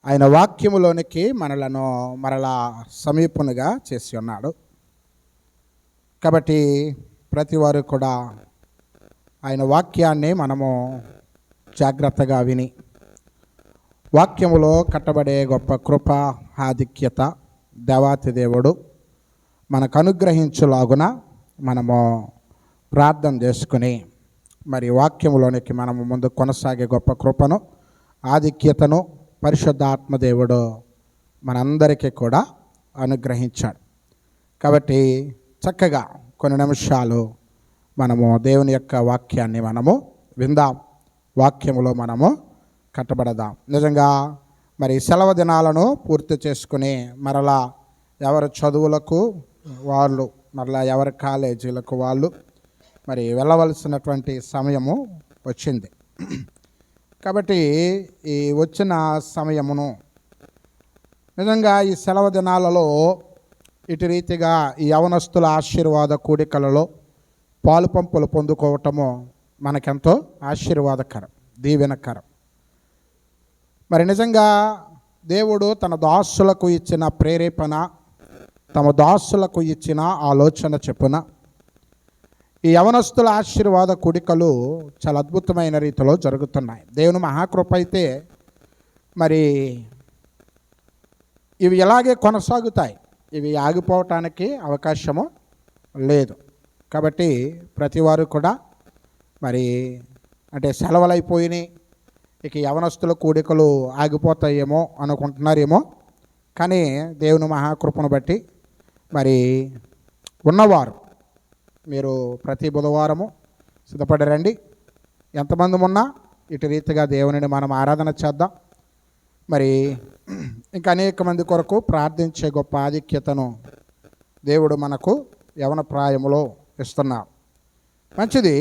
ఆయన వాక్యములోనికి మరలా సమీపముగా చేసి ఉన్నాడు. కాబట్టి ప్రతి వారు కూడా ఆయన వాక్యాన్ని మనము జాగ్రత్తగా విని వాక్యములో కట్టబడే గొప్ప కృప ఆధిక్యత దేవాతి దేవుడు మనకు అనుగ్రహించులాగున మనము ప్రార్థన చేసుకుని మరి వాక్యములోనికి మనము ముందు కొనసాగే గొప్ప కృపను ఆధిక్యతను పరిశుద్ధాత్మదేవుడు మనందరికీ కూడా అనుగ్రహించాడు. కాబట్టి చక్కగా కొన్ని నిమిషాలు మనము దేవుని యొక్క వాక్యాన్ని మనము విందాం, వాక్యములో మనము కట్టబడదాం. నిజంగా మరి సెలవు దినాలను పూర్తి చేసుకుని మరలా ఎవరి చదువులకు వాళ్ళు, మరలా ఎవరి కాలేజీలకు వాళ్ళు మరి వెళ్ళవలసినటువంటి సమయము వచ్చింది. కాబట్టి ఈ వచ్చిన సమయమును నిజంగా ఈ సెలవు దినాలలో ఇటు రీతిగా ఈ యవనస్తుల ఆశీర్వాద కూడికలలో పాలు పంపులు పొందుకోవటము మనకెంతో ఆశీర్వాదకరం, దీవెనకరం. మరి నిజంగా దేవుడు తన దాసులకు ఇచ్చిన ప్రేరేపణ, తమ దాసులకు ఇచ్చిన ఆలోచన చెప్పున ఈ యవనస్తుల ఆశీర్వాద కూడికలు చాలా అద్భుతమైన రీతిలో జరుగుతున్నాయి. దేవుని మహాకృప అయితే మరి ఇవి ఇలాగే కొనసాగుతాయి, ఇవి ఆగిపోవటానికి అవకాశము లేదు. కాబట్టి ప్రతి వారు కూడా మరి అంటే సెలవులు అయిపోయినాయి, ఇక యవనస్తుల కూడికలు ఆగిపోతాయేమో అనుకుంటున్నారేమో. కానీ దేవుని మహాకృపను బట్టి మరి ఉన్నవారు మీరు ప్రతి బుధవారము సిద్ధపడి రండి. ఎంతమంది ఉన్నా ఇటు రీతిగా దేవునిని మనం ఆరాధన చేద్దాం. మరి ఇంకా అనేక మంది కొరకు ప్రార్థించే గొప్ప ఆధిక్యతను దేవుడు మనకు యవన ప్రాయములో ఇస్తున్నాడు. మంచిది.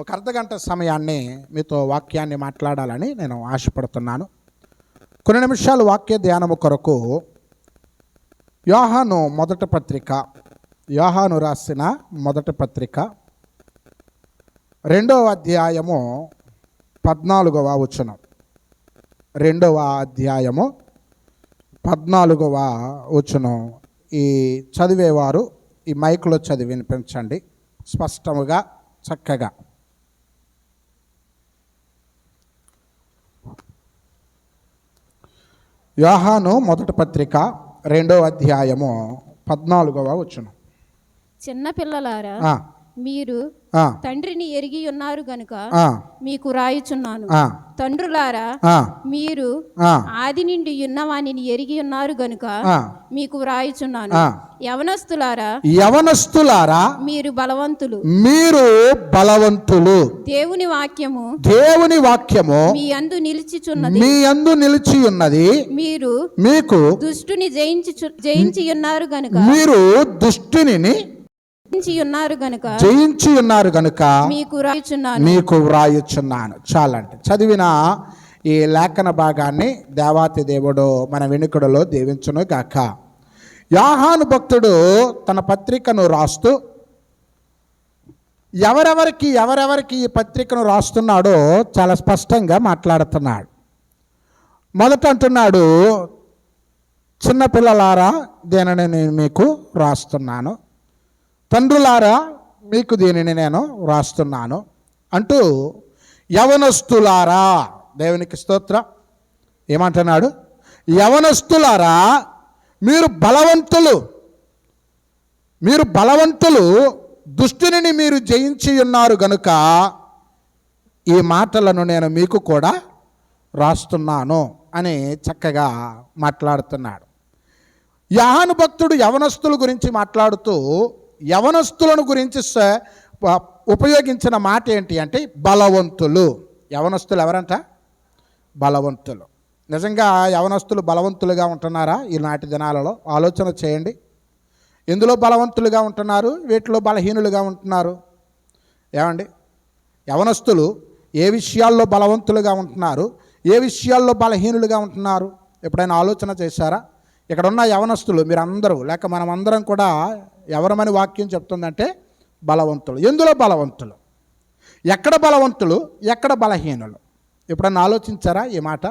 ఒక అర్ధగంట సమయాన్ని మీతో వాక్యాన్ని మాట్లాడాలని నేను ఆశపడుతున్నాను. కొన్ని నిమిషాలు వాక్య ధ్యానము కొరకు యోహాను మొదటి పత్రిక, యోహాను రాసిన మొదటి పత్రిక 2వ అధ్యాయము 14వ వచనం. 2వ అధ్యాయము 14వ వచనం. ఈ చదివేవారు ఈ మైకులో చదివి వినిపించండి స్పష్టముగా, చక్కగా. యోహాను మొదటి పత్రిక 2వ అధ్యాయము 14వ వచనం. చిన్న పిల్లలారా, మీరు తండ్రిని ఎరిగి ఉన్నారు గనుక మీకు రాయుచున్నాను. తండ్రులారా, మీరు ఆది నుండి ఉన్నవానిని ఎరిగి ఉన్నారు గనుక మీకు వ్రాయుచున్నాను. యవనస్తులారా, మీరు బలవంతులు, దేవుని వాక్యము మీ యందు నిలిచి ఉన్నది. మీరు దుష్టుని జయించి ఉన్నారు గనుక జయించి ఉన్నారు గనుక మీకు వ్రాయుచున్నాను. చాలండి. చదివిన ఈ లేఖన భాగాన్ని దేవాతి దేవుడు మన వెనుకడలో దీవించును గాక. యోహాను భక్తుడు తన పత్రికను రాస్తూ ఎవరెవరికి ఈ పత్రికను రాస్తున్నాడో చాలా స్పష్టంగా మాట్లాడుతున్నాడు. మొదట అంటున్నాడు, చిన్నపిల్లలారా, దీనిని నేను మీకు రాస్తున్నాను. తండ్రులారా, మీకు దీనిని నేను రాస్తున్నాను అంటూ యవనస్తులారా, దేవునికి స్తోత్రం, ఏమంటున్నాడు? యవనస్తులారా, మీరు బలవంతులు, దుష్టుని మీరు జయించి ఉన్నారు గనుక ఈ మాటలను నేను మీకు కూడా రాస్తున్నాను అని చక్కగా మాట్లాడుతున్నాడు. యోహాను భక్తుడు యవనస్తుల గురించి మాట్లాడుతూ యవనస్తులను గురించి ఉపయోగించిన మాట ఏంటి అంటే బలవంతులు. యవనస్తులు ఎవరంట? బలవంతులు. నిజంగా యవనస్తులు బలవంతులుగా ఉంటున్నారా ఈనాటి దినాలలో? ఆలోచన చేయండి. ఎందులో బలవంతులుగా ఉంటున్నారు, వీటిలో బలహీనులుగా ఉంటున్నారు? ఏమండి, యవనస్తులు ఏ విషయాల్లో బలవంతులుగా ఉంటున్నారు, ఏ విషయాల్లో బలహీనులుగా ఉంటున్నారు? ఎప్పుడైనా ఆలోచన చేశారా? ఇక్కడ ఉన్న యవనస్తులు మీరందరూ, లేక మనమందరం కూడా ఎవరమని వాక్యం చెప్తుందంటే బలవంతులు. ఎందులో బలవంతులు? ఎక్కడ బలవంతులు, ఎక్కడ బలహీనులు? ఎప్పుడన్నా ఆలోచించారా ఈ మాట?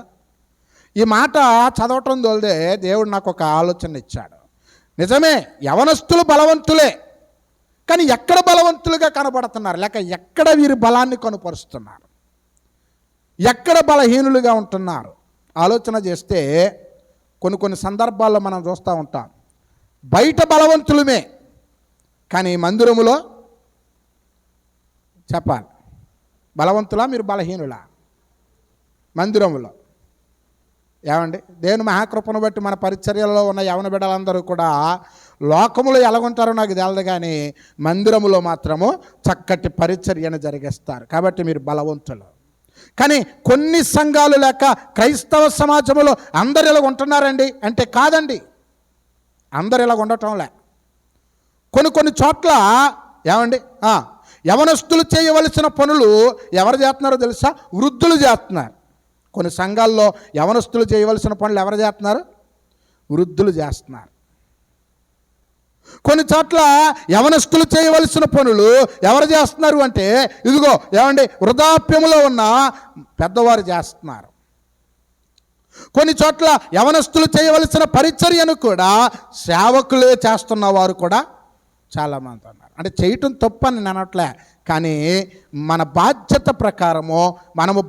ఈ మాట చదవటం తోలిదే దేవుడు నాకు ఒక ఆలోచన ఇచ్చాడు. నిజమే, యవనస్తులు బలవంతులే, కానీ ఎక్కడ బలవంతులుగా కనబడుతున్నారు, లేక ఎక్కడ వీరి బలాన్ని కనుపరుస్తున్నారు, ఎక్కడ బలహీనులుగా ఉంటున్నారు ఆలోచన చేస్తే కొన్ని సందర్భాల్లో మనం చూస్తూ ఉంటాం. బయట బలవంతులమే, కానీ మందిరములో చెప్పాలి బలవంతులా మీరు బలహీనులా? మందిరములో ఏమండి, దేవుని మహాకృపను బట్టి మన పరిచర్యలో ఉన్న యవన బిడ్డలందరూ కూడా లోకములో ఎలాగుంటారో నాకు తెలియదు, కానీ మందిరములో మాత్రము చక్కటి పరిచర్యను జరిగిస్తారు. కాబట్టి మీరు బలవంతులు. కానీ కొన్ని సంఘాలు లేక క్రైస్తవ సమాజంలో అందరు ఇలా ఉంటున్నారండి అంటే కాదండి, అందరు ఇలా ఉండటంలే. కొన్ని చోట్ల ఏమండి యవనస్తులు చేయవలసిన పనులు ఎవరు చేస్తున్నారో తెలుసా? వృద్ధులు చేస్తున్నారు. కొన్ని సంఘాల్లో యవనస్తులు చేయవలసిన పనులు ఎవరు చేస్తున్నారు? వృద్ధులు చేస్తున్నారు. కొన్ని చోట్ల యవనస్తులు చేయవలసిన పనులు ఎవరు చేస్తున్నారు అంటే ఇదిగో ఏమండి వృద్ధాప్యములో ఉన్న పెద్దవారు చేస్తున్నారు. కొన్ని చోట్ల యవనస్తులు చేయవలసిన పరిచర్యను కూడా సేవకులే చేస్తున్న వారు కూడా చాలామంది ఉన్నారు. అంటే చేయటం తప్పని నేను అనట్లే, కానీ మన బాధ్యత ప్రకారము మనము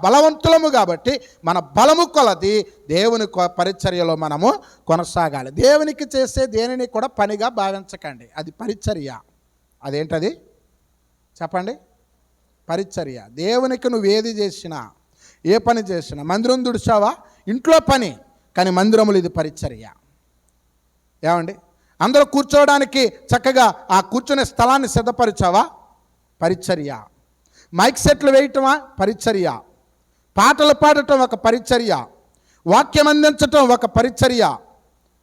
బలవంతులము కాబట్టి మన బలము కొలది దేవుని పరిచర్యలో మనము కొనసాగాలి. దేవునికి చేసే దేనిని కూడా పనిగా భావించకండి, అది పరిచర్య. అదేంటది చెప్పండి? పరిచర్య. దేవునికి నువ్వు ఏది చేసినా, ఏ పని చేసినా, మందిరం దుడిచావా ఇంట్లో పని, కానీ మందిరములు ఇది పరిచర్య. ఏమండి, అందరూ కూర్చోవడానికి చక్కగా ఆ కూర్చునే స్థలాన్ని సిద్ధపరిచావా? పరిచర్య. మైక్ సెట్లు వేయటమా? పరిచర్య. పాటలు పాడటం ఒక పరిచర్య. వాక్యం అందించటం ఒక పరిచర్య.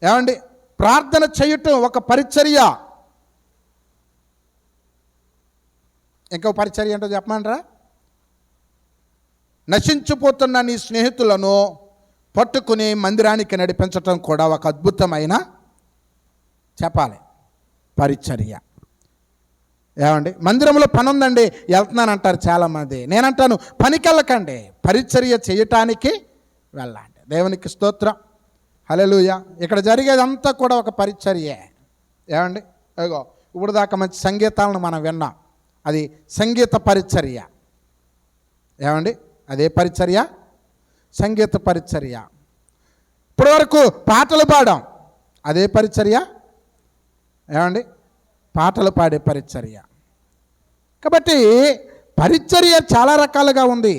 ఏమండి, ప్రార్థన చేయటం ఒక పరిచర్య. ఇంకో పరిచర్య ఏంటో చెప్పమంటారా? నశించిపోతున్న నీ స్నేహితులను పట్టుకుని మందిరానికి నడిపించటం కూడా ఒక అద్భుతమైన చెప్పాలి పరిచర్య. ఏమండి, మందిరంలో పని ఉందండి వెళ్తున్నానంటారు చాలామంది. నేనంటాను పనికి వెళ్ళకండి, పరిచర్య చేయటానికి వెళ్ళండి. దేవునికి స్తోత్రం, హల్లెలూయా. ఇక్కడ జరిగేదంతా కూడా ఒక పరిచర్యే. ఏమండి, అగో ఇప్పుడు దాకా మంచి సంగీతాలను మనం విన్నాం, అది సంగీత పరిచర్య. ఏమండి, అదే పరిచర్య, సంగీత పరిచర్య. ఇప్పటివరకు పాటలు పాడాం, అదే పరిచర్య. ఏమండి, పాటలు పాడే పరిచర్య. కాబట్టి పరిచర్య చాలా రకాలుగా ఉంది,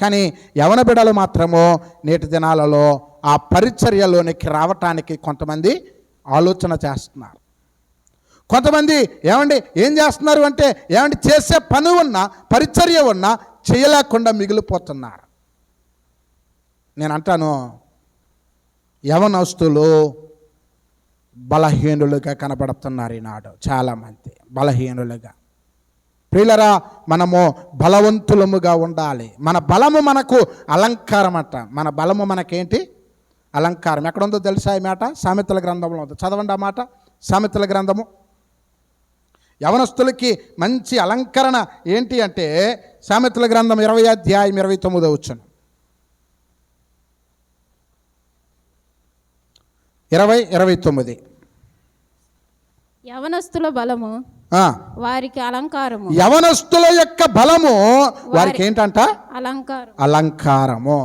కానీ యవన బిడ్డలు మాత్రము నేటి దినాలలో ఆ పరిచర్యలోనికి రావటానికి కొంతమంది ఆలోచన చేస్తున్నారు. కొంతమంది ఏమండి ఏం చేస్తున్నారు అంటే ఏమండి చేసే పని ఉన్నా పరిచర్య ఉన్నా చేయలేకుండా మిగిలిపోతున్నారు. నేను అంటాను యవనస్తులు బలహీనులుగా కనబడుతున్నారు ఈనాడు. చాలామంది బలహీనులుగా. ప్రియులరా, మనము బలవంతులముగా ఉండాలి. మన బలము మనకు అలంకారం అంట. మన బలము మనకేంటి? అలంకారం. ఎక్కడుందో తెలుసా ఈ మాట? సామెతల గ్రంథంలో ఉంది. చదవండి ఆ మాట. సామెతల గ్రంథము. యవనస్తులకి మంచి అలంకరణ ఏంటి అంటే సామెతల గ్రంథం 20 అధ్యాయం 29 వచనం. 20:29. యవనస్తుల బలము వారికి అలంకారము. యవనస్తుల యొక్క బలము వారికి ఏంటంట? అలంకారము.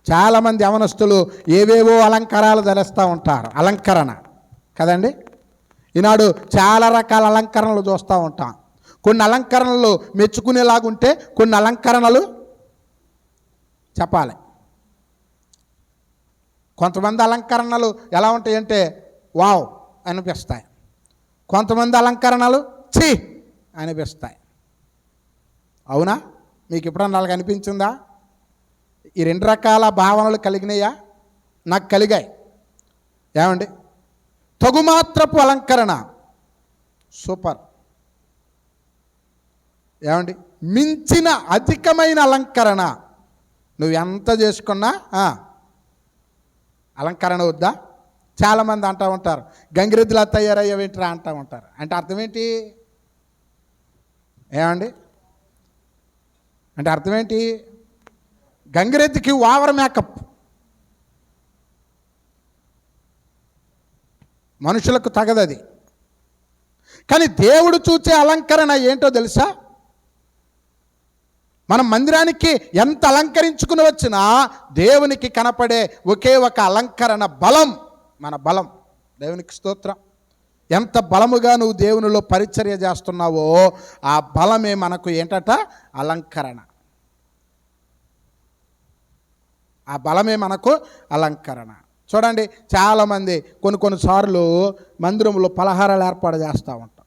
చాలామంది యవనస్తులు ఏవేవో అలంకారాలు ధరిస్తూ ఉంటారు. అలంకరణ కదండి. ఈనాడు చాలా రకాల అలంకరణలు చూస్తూ ఉంటాం. కొన్ని అలంకరణలు మెచ్చుకునేలాగుంటే కొన్ని అలంకరణలు చెప్పాలి. కొంతమంది అలంకరణలు ఎలా ఉంటాయంటే వావ్ అనిపిస్తాయి. కొంతమంది అలంకరణలు ఛీ అనిపిస్తాయి. అవునా? మీకు ఎప్పుడన్నా అలాగ అనిపించిందా? ఈ రెండు రకాల భావనలు కలిగినాయా? నాకు కలిగాయి. ఏమండి, తగుమాత్రపు అలంకరణ సూపర్. ఏమండి, మించిన అధికమైన అలంకరణ నువ్వు ఎంత చేసుకున్నా అలంకరణ వద్దా? చాలామంది అంటూ ఉంటారు గంగిరెద్దులా తయారయ్యేవేంట్రా అంటూ ఉంటారు. అంటే అర్థం ఏంటి? ఏమండి, అంటే అర్థం ఏంటి? గంగిరెద్దుకి ఓవర్ మేకప్. మనుషులకు తగదది. కానీ దేవుడు చూచే అలంకరణ ఏంటో తెలుసా? మనం మందిరానికి ఎంత అలంకరించుకుని వచ్చినా దేవునికి కనపడే ఒకే ఒక అలంకరణ బలం, మన బలం. దేవునికి స్తోత్రం. ఎంత బలముగా నువ్వు దేవునిలో పరిచర్య చేస్తున్నావో ఆ బలమే మనకు ఏంటట? అలంకరణ. ఆ బలమే మనకు అలంకరణ. చూడండి, చాలామంది కొన్నిసార్లు మందిరంలో పలహారాలు ఏర్పాటు చేస్తూ ఉంటాం.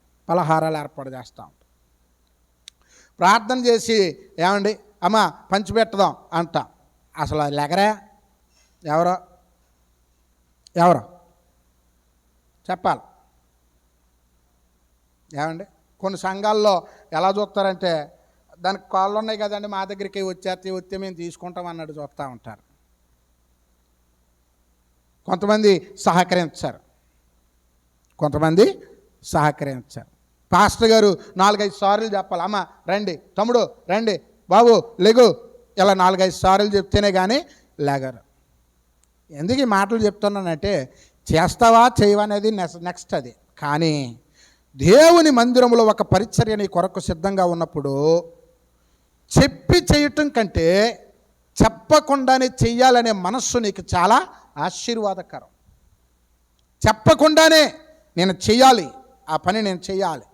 ప్రార్థన చేసి ఏమండి అమ్మ పంచిపెట్టదాం అంట. అసలు లెగరా? ఎవరో చెప్పాలి. ఏమండి కొన్ని సంఘాల్లో ఎలా చూస్తారంటే, దానికి కాళ్ళు ఉన్నాయి కదండి, మా దగ్గరికి వచ్చే మేము తీసుకుంటాం అన్నట్టు చూస్తూ ఉంటారు. కొంతమంది సహకరించారు. పాస్టర్ గారు 4-5 సార్లు చెప్పాలి, అమ్మ రండి, తమ్ముడు రండి, బాబు లెగు, ఇలా 4-5 సార్లు చెప్తేనే కానీ లేగరు. ఎందుకు ఈ మాటలు చెప్తున్నానంటే, చేస్తావా చేయవా అనేది నెక్స్ట్ అది. కానీ దేవుని మందిరంలో ఒక పరిచర్య నీ కొరకు సిద్ధంగా ఉన్నప్పుడు చెప్పి చేయటం కంటే చెప్పకుండానే చెయ్యాలనే మనస్సు నీకు చాలా ఆశీర్వాదకరం. చెప్పకుండానే నేను చెయ్యాలి, ఆ పని నేను చెయ్యాలి.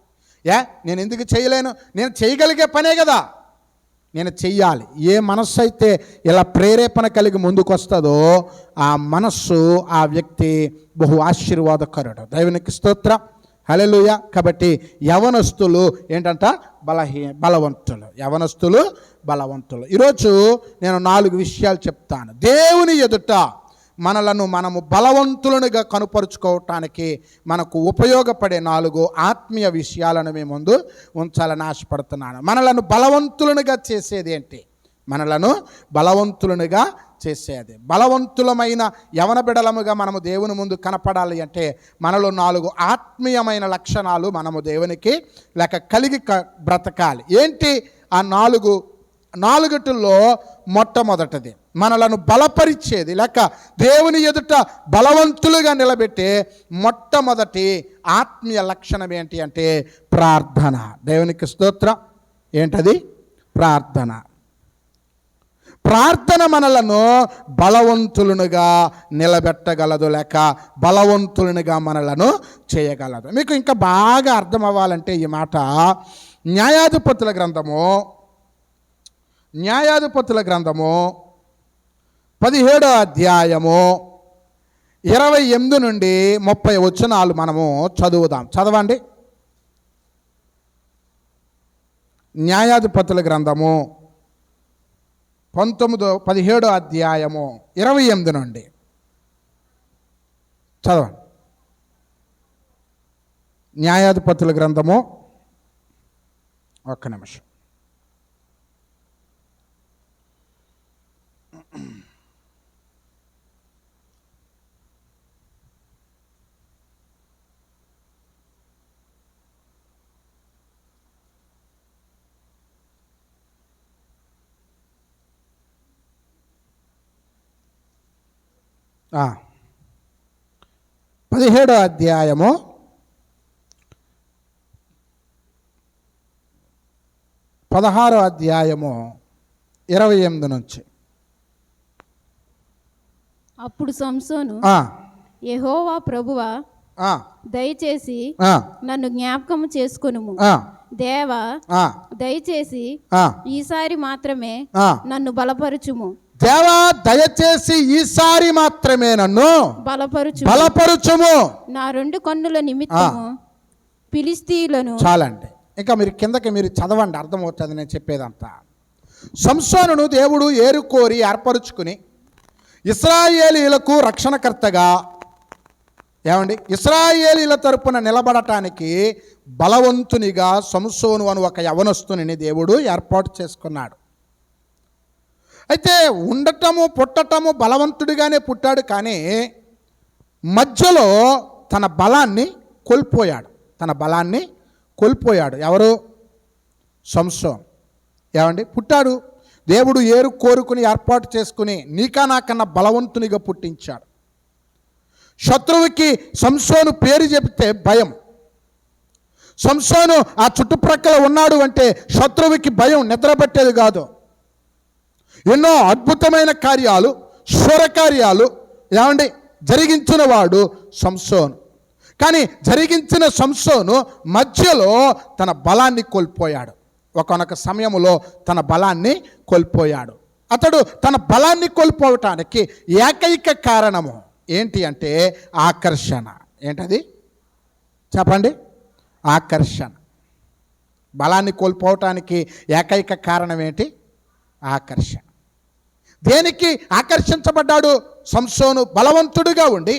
నేను ఎందుకు చేయలేను? నేను చేయగలిగే పనే కదా, నేను చెయ్యాలి. ఏ మనస్సు అయితే ఇలా ప్రేరేపణ కలిగి ముందుకు వస్తుందో ఆ మనస్సు, ఆ వ్యక్తి బహు ఆశీర్వాదకరుడు. దేవునికి స్తోత్రం, హల్లెలూయా. కాబట్టి యవనస్తులు ఏంటంట? బలవంతులు. ఈరోజు నేను 4 విషయాలు చెప్తాను. దేవుని ఎదుట మనము బలవంతులుగా కనుపరుచుకోవటానికి మనకు ఉపయోగపడే 4 ఆత్మీయ విషయాలను మీ ముందు ఉంచాలని ఆశపడుతున్నాను. మనలను బలవంతులుగా చేసేది ఏంటి? బలవంతులమైన యవన బిడలముగా మనము దేవుని ముందు కనపడాలి అంటే మనలో 4 ఆత్మీయమైన లక్షణాలు మనము దేవునికి కలిగి బ్రతకాలి. ఏంటి ఆ 4 మొట్టమొదటిది మనలను బలపరిచేది దేవుని ఎదుట బలవంతులుగా నిలబెట్టే మొట్టమొదటి ఆత్మీయ లక్షణం ఏంటి అంటే ప్రార్థన. దేవునికి స్తోత్రం. ఏంటది? ప్రార్థన మనలను బలవంతులుగా నిలబెట్టగలదు, బలవంతులుగా మనలను చేయగలదు. మీకు ఇంకా బాగా అర్థం అవ్వాలంటే ఈ మాట న్యాయాధిపతుల గ్రంథము 17వ అధ్యాయము 28 నుండి 30 వచనాలు మనము చదువుదాం. చదవండి. న్యాయాధిపతుల గ్రంథము 17వ అధ్యాయము 28 నుండి చదవండి. న్యాయాధిపతుల గ్రంథము, ఒక్క నిమిషం. ఆ 17వ అధ్యాయము 16వ అధ్యాయము 28 నుంచి. అప్పుడు సంసోను, యెహోవా ప్రభువా, దయచేసి నన్ను జ్ఞాపకం చేసుకొనుము. దేవా, దయచేసి ఈసారి మాత్రమే నన్ను బలపరచుము. దేవా, దయచేసి ఈసారి మాత్రమే నన్ను బలపరచుము. నా 2 కన్నుల నిమిత్తము ఫిలిష్తీయులను. చాలండి, ఇంకా మీరు కిందకి మీరు చదవండి, అర్థమవుతుంది నేను చెప్పేదంతా. సంసోనును దేవుడు ఏరుకోరి ఏర్పరుచుకుని ఇశ్రాయేలీయులకు రక్షణకర్తగా, ఇశ్రాయేలీయుల తరపున నిలబడటానికి బలవంతునిగా సంసోను అను ఒక యవనస్తుని దేవుడు ఏర్పాటు చేసుకున్నాడు. అయితే పుట్టటము బలవంతుడిగానే పుట్టాడు, కానీ మధ్యలో తన బలాన్ని కోల్పోయాడు. ఎవరు? సంసోన్. పుట్టాడు, దేవుడు కోరుకుని ఏర్పాటు చేసుకుని నీకా నాకన్నా బలవంతునిగా పుట్టించాడు. శత్రువుకి సంసోను పేరు చెబితే భయం. సంసోను ఆ చుట్టుప్రక్కల ఉన్నాడు అంటే శత్రువుకి భయం, నిద్రపట్టేది కాదు. ఎన్నో అద్భుతమైన కార్యాలు, శూరకార్యాలు ఏమండి జరిగించిన వాడు సంసోను. కానీ జరిగించిన సంసోను మధ్యలో తన బలాన్ని కోల్పోయాడు. ఒకానొక సమయంలో తన బలాన్ని కోల్పోయాడు. అతడు తన బలాన్ని కోల్పోవటానికి ఏకైక కారణము ఏంటి అంటే ఆకర్షణ. ఏంటది చెప్పండి? ఆకర్షణ. బలాన్ని కోల్పోవటానికి ఏకైక కారణం ఏంటి? ఆకర్షణ. దేనికి ఆకర్షించబడ్డాడు సంసోను? బలవంతుడిగా ఉండి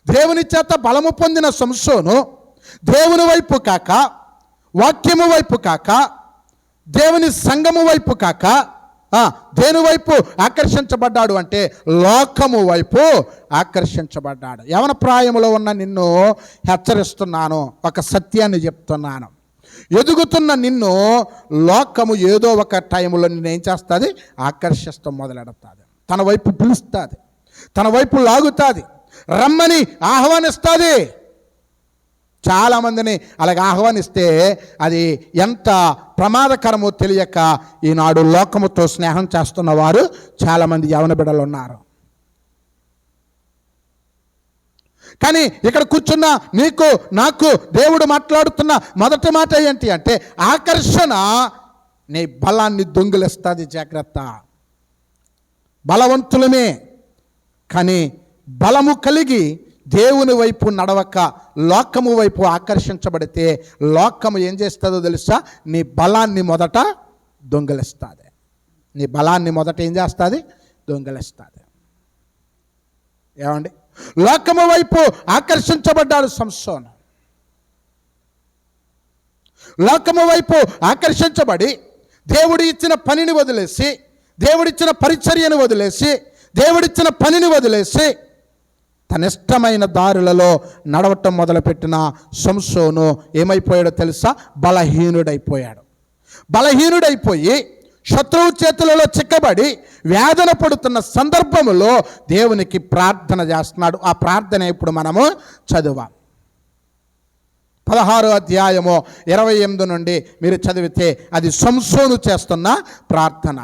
దేవుని చేత బలము పొందిన సంసోను దేవుని వైపు కాక, వాక్యము వైపు కాక, దేవుని సంఘము వైపు కాక దేని వైపు ఆకర్షించబడ్డాడు అంటే లోకము వైపు ఆకర్షించబడ్డాడు. యవన ప్రాయములో ఉన్న నిన్ను హెచ్చరిస్తున్నాను, ఒక సత్యాన్ని చెప్తున్నాను. ఎదుగుతున్న నిన్ను లోకము ఏదో ఒక టైంలో నిన్ను ఏం చేస్తుంది? ఆకర్షిస్తూ మొదలెడుతుంది. తన వైపు పిలుస్తుంది, తన వైపు లాగుతుంది, రమ్మని ఆహ్వానిస్తుంది. చాలామందిని అలాగ ఆహ్వానిస్తే అది ఎంత ప్రమాదకరమో తెలియక ఈనాడు లోకముతో స్నేహం చేస్తున్న వారు చాలామంది యవన బిడ్డలు ఉన్నారు. కానీ ఇక్కడ కూర్చున్న నీకు నాకు దేవుడు మాట్లాడుతున్న మొదటి మాట ఏంటి అంటే ఆకర్షణ నీ బలాన్ని దొంగిలిస్తుంది. జాగ్రత్త. బలవంతులమే కానీ బలము కలిగి దేవుని వైపు నడవక లోకము వైపు ఆకర్షించబడితే లోకము ఏం చేస్తుందో తెలుసా? నీ బలాన్ని మొదట దొంగిలిస్తుంది. నీ బలాన్ని మొదట ఏం చేస్తుంది? దొంగిలిస్తుంది. ఏమండి? లోకము వైపు ఆకర్షించబడ్డాడు సంసోను. లోకము వైపు ఆకర్షించబడి దేవుడు ఇచ్చిన పనిని వదిలేసి, దేవుడిచ్చిన పరిచర్యను వదిలేసి, దేవుడిచ్చిన పనిని వదిలేసి తన ఇష్టమైన దారులలో నడవటం మొదలుపెట్టిన సంసోను ఏమైపోయాడో తెలుసా? బలహీనుడైపోయాడు. బలహీనుడైపోయి శత్రువు చేతులలో చిక్కబడి వేదన పడుతున్న సందర్భంలో దేవునికి ప్రార్థన చేస్తున్నాడు. ఆ ప్రార్థన ఇప్పుడు మనము చదువాం. 16వ అధ్యాయము 28 నుండి మీరు చదివితే అది సంసోను చేస్తున్న ప్రార్థన.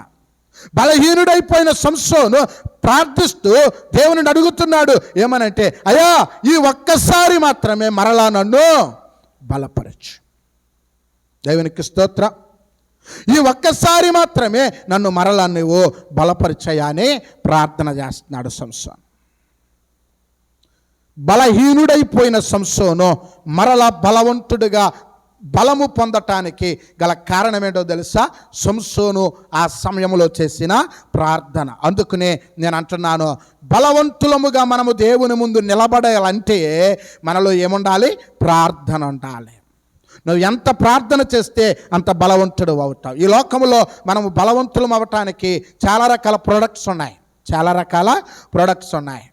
బలహీనుడైపోయిన సంసోను ప్రార్థిస్తూ దేవుని అడుగుతున్నాడు. ఏమనంటే, అయ్యా ఈ ఒక్కసారి మాత్రమే మరలా నన్ను బలపరచు. దేవునికి స్తోత్రం. ఈ ఒక్కసారి మాత్రమే నన్ను మరలా నువ్వు బలపరిచయని ప్రార్థన చేస్తున్నాడు సంసోను. బలహీనుడైపోయిన సంసోను మరలా బలవంతుడిగా బలము పొందటానికి గల కారణం ఏంటో తెలుసా? సంసోను ఆ సమయంలో చేసిన ప్రార్థన. అందుకనే నేను అంటున్నాను, బలవంతులముగా మనము దేవుని ముందు నిలబడాలంటే మనలో ఏముండాలి? ప్రార్థన ఉండాలి. నువ్వు ఎంత ప్రార్థన చేస్తే అంత బలవంతుడు అవుతావు. ఈ లోకంలో మనము బలవంతులం అవ్వటానికి చాలా రకాల ప్రొడక్ట్స్ ఉన్నాయి.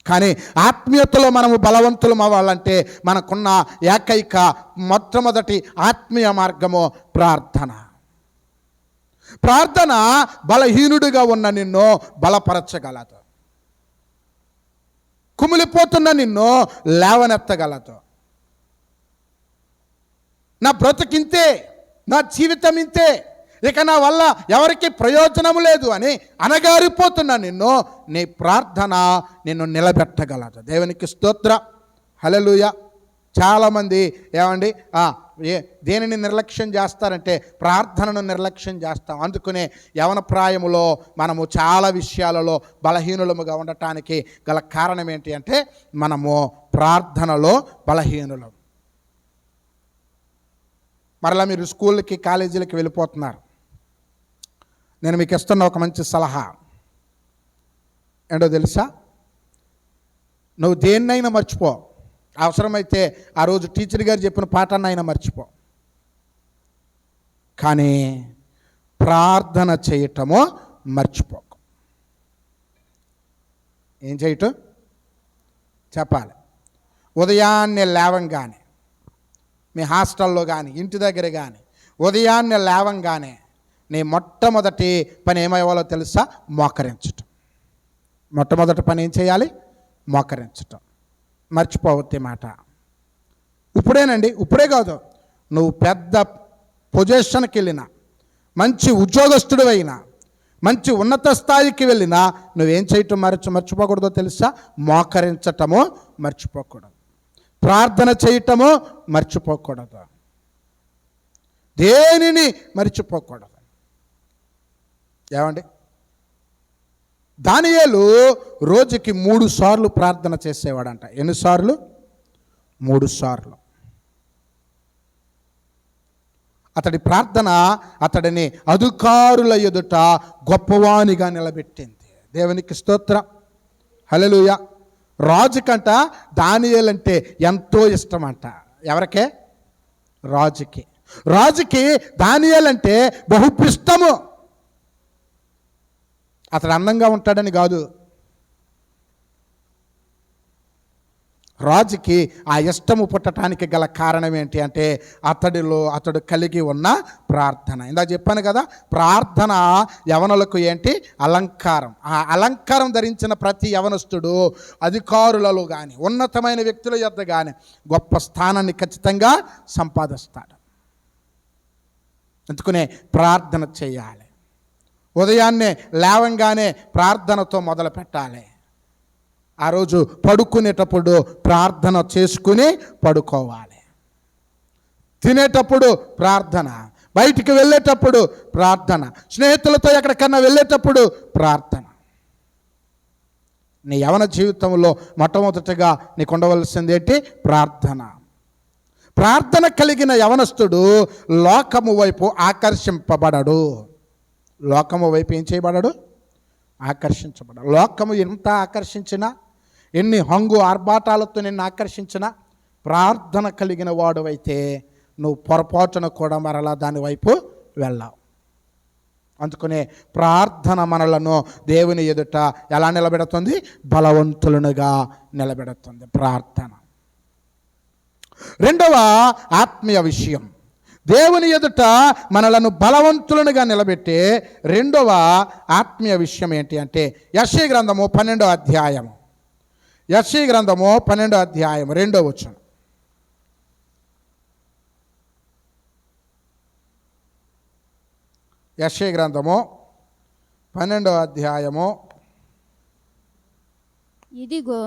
కానీ ఆత్మీయతలో మనము బలవంతులం అవ్వాలంటే మనకున్న ఏకైక మొట్టమొదటి ఆత్మీయ మార్గము ప్రార్థన. ప్రార్థన బలహీనుడిగా ఉన్న నిన్ను బలపరచగలదు. కుమిలిపోతున్న నిన్ను లేవనెత్తగలదు. నా బ్రతుకింతే, నా జీవితం ఇంతే, ఇక నా వల్ల ఎవరికి ప్రయోజనం లేదు అని అనగారిపోతున్న నిన్ను నీ ప్రార్థన నిన్ను నిలబెట్టగలదు. దేవునికి స్తోత్రం. హల్లెలూయా. చాలామంది ఏమండి దేనిని నిర్లక్ష్యం చేస్తారంటే ప్రార్థనను నిర్లక్ష్యం చేస్తాం. అందుకనే యవన ప్రాయములో మనము చాలా విషయాలలో బలహీనులముగా ఉండటానికి గల కారణం ఏంటి అంటే మనము ప్రార్థనలో బలహీనులం. మరలా మీరు స్కూళ్ళకి కాలేజీలకి వెళ్ళిపోతున్నారు. నేను మీకు ఇస్తున్న ఒక మంచి సలహా ఏంటో తెలుసా? నువ్వు దేన్నైనా మర్చిపో. అవసరమైతే ఆ రోజు టీచర్ గారు చెప్పిన పాఠాన్ని అయినా మర్చిపో. కానీ ప్రార్థన చేయటమో మర్చిపోకు. ఏం చేయటం చెప్పాలి. ఉదయాన్నే లేవంగానే మీ హాస్టల్లో కానీ ఇంటి దగ్గర కానీ ఉదయాన్నే లేవంగానే నీ మొట్టమొదటి పని ఏమయ్యాలో తెలుసా? మోకరించటం. మొట్టమొదటి పని ఏం చేయాలి? మోకరించటం. మర్చిపోవద్దు మాట. ఇప్పుడే కాదు, నువ్వు పెద్ద పొజిషన్కి వెళ్ళినా, మంచి ఉద్యోగస్తుడు అయినా, మంచి ఉన్నత స్థాయికి వెళ్ళినా నువ్వేం చేయటం మర్చిపోకూడదో తెలుసా? మోకరించటము మర్చిపోకూడదు. ప్రార్థన చేయటము మర్చిపోకూడదు. దేనిని మర్చిపోకూడదు. ఏమండి, దానియేలు రోజుకి 3 సార్లు ప్రార్థన చేసేవాడంట. ఎన్నిసార్లు? 3 సార్లు. అతడి ప్రార్థన అతడిని అధికారుల ఎదుట గొప్పవానిగా నిలబెట్టింది. దేవునికి స్తోత్రం. హల్లెలూయా. రాజుకంట దానియేలు అంటే ఎంతో ఇష్టమంట. ఎవరికే? రాజుకి దానియేలు అంటే బహుపిష్టము. అతడు అందంగా ఉంటాడని కాదు, రాజుకి ఆ ఇష్టము పుట్టడానికి గల కారణం ఏంటి అంటే అతడు కలిగి ఉన్న ప్రార్థన. ఇందాక చెప్పాను కదా, ప్రార్థన యవనులకు ఏంటి? అలంకారం. ఆ అలంకారం ధరించిన ప్రతి యవనస్తుడు అధికారులలో కానీ ఉన్నతమైన వ్యక్తుల యొద్ద కానీ గొప్ప స్థానాన్ని ఖచ్చితంగా సంపాదిస్తాడు. అందుకనే ప్రార్థన చేయాలి. ఉదయాన్నే లేవంగానే ప్రార్థనతో మొదలు పెట్టాలి. ఆ రోజు పడుకునేటప్పుడు ప్రార్థన చేసుకుని పడుకోవాలి. తినేటప్పుడు ప్రార్థన, బయటికి వెళ్ళేటప్పుడు ప్రార్థన, స్నేహితులతో ఎక్కడికన్నా వెళ్ళేటప్పుడు ప్రార్థన. నీ యవన జీవితంలో మొట్టమొదటిగా నీకు ఉండవలసింది ఏంటి? ప్రార్థన. ప్రార్థన కలిగిన యవనస్తుడు లోకము వైపు ఆకర్షింపబడడు. లోకము వైపు ఏం చేయబడడు? ఆకర్షించబడడు. లోకము ఎంత ఆకర్షించినా, ఎన్ని హంగు ఆర్భాటాలతో నిన్ను ఆకర్షించినా, ప్రార్థన కలిగిన వాడు అయితే నువ్వు పొరపాటున కూడా మరలా దాని వైపు వెళ్ళావు. అందుకనే ప్రార్థన మనలను దేవుని ఎదుట ఎలా నిలబెడుతుంది? బలవంతులనుగా నిలబెడుతుంది ప్రార్థన. రెండవ ఆత్మీయ విషయం, దేవుని ఎదుట మనలను బలవంతులనుగా నిలబెట్టే రెండవ ఆత్మీయ విషయం ఏంటి అంటే యెషయా గ్రంథము 12వ అధ్యాయము. యెషయా గ్రంథము 12వ అధ్యాయం 2వ వచనం. యెషయా గ్రంథము 12వ అధ్యాయము. ఇదిగో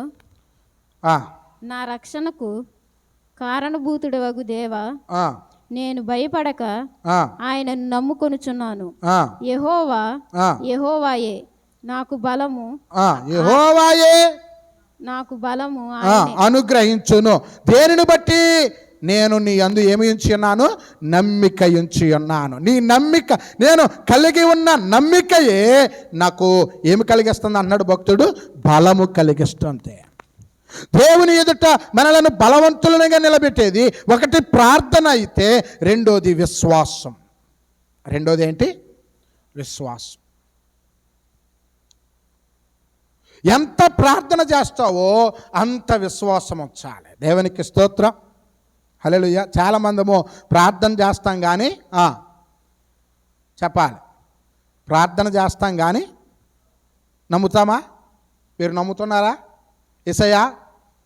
నా రక్షణకు కారణభూతుడవగు దేవా, నేను భయపడక ఆయనను నమ్ముకొనుచున్నాను. యెహోవాయే నాకు బలము, యెహోవాయే నాకు బలము అనుగ్రహించును. దేనిని బట్టి? నేను నీ యందు ఏమి ఉంచి ఉన్నాను? నమ్మిక ఉంచి ఉన్నాను. నీ నమ్మిక, నేను కలిగి ఉన్న నమ్మికయే నాకు ఏమి కలిగిస్తుంది అన్నాడు భక్తుడు? బలము కలిగిస్తుంది. దేవుని ఎదుట మనలను బలవంతులుగా నిలబెట్టేది ఒకటి ప్రార్థన అయితే, రెండోది విశ్వాసం. రెండోది ఏంటి? విశ్వాసం. ఎంత ప్రార్థన చేస్తావో అంత విశ్వాసం వచ్చాలి. దేవునికి స్తోత్రం. హల్లెలూయా. చాలామందేమో ప్రార్థన చేస్తాం కానీ చెప్పాలి, ప్రార్థన చేస్తాం కానీ నమ్ముతామా? మీరు నమ్ముతున్నారా? యేసయ్యా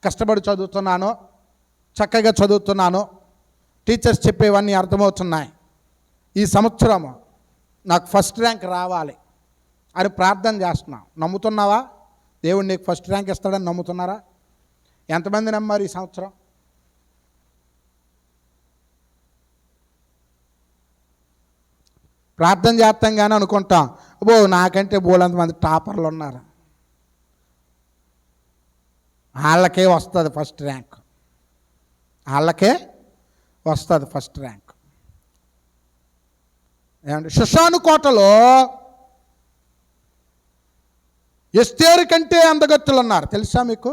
కష్టపడి చదువుతున్నాను, చక్కగా చదువుతున్నాను, టీచర్స్ చెప్పేవన్నీ అర్థమవుతున్నాయి, ఈ సంవత్సరం నాకు ఫస్ట్ ర్యాంక్ రావాలి అని ప్రార్థన చేస్తున్నావు. నమ్ముతున్నావా? దేవుడు నీకు ఫస్ట్ ర్యాంక్ ఇస్తాడని నమ్ముతున్నారా? ఎంతమంది నమ్మారు ఈ సంవత్సరం? ప్రార్థన చేస్తాం కానీ అనుకుంటాం, అబ్బో నాకంటే బోలంతమంది టాపర్లు ఉన్నారు, వాళ్ళకే వస్తుంది ఫస్ట్ ర్యాంక్, వాళ్ళకే వస్తుంది ఫస్ట్ ర్యాంక్. ఏమంటే షుషాను కోటలో ఎస్తేరు కంటే అందగత్తులు ఉన్నారు, తెలుసా మీకు?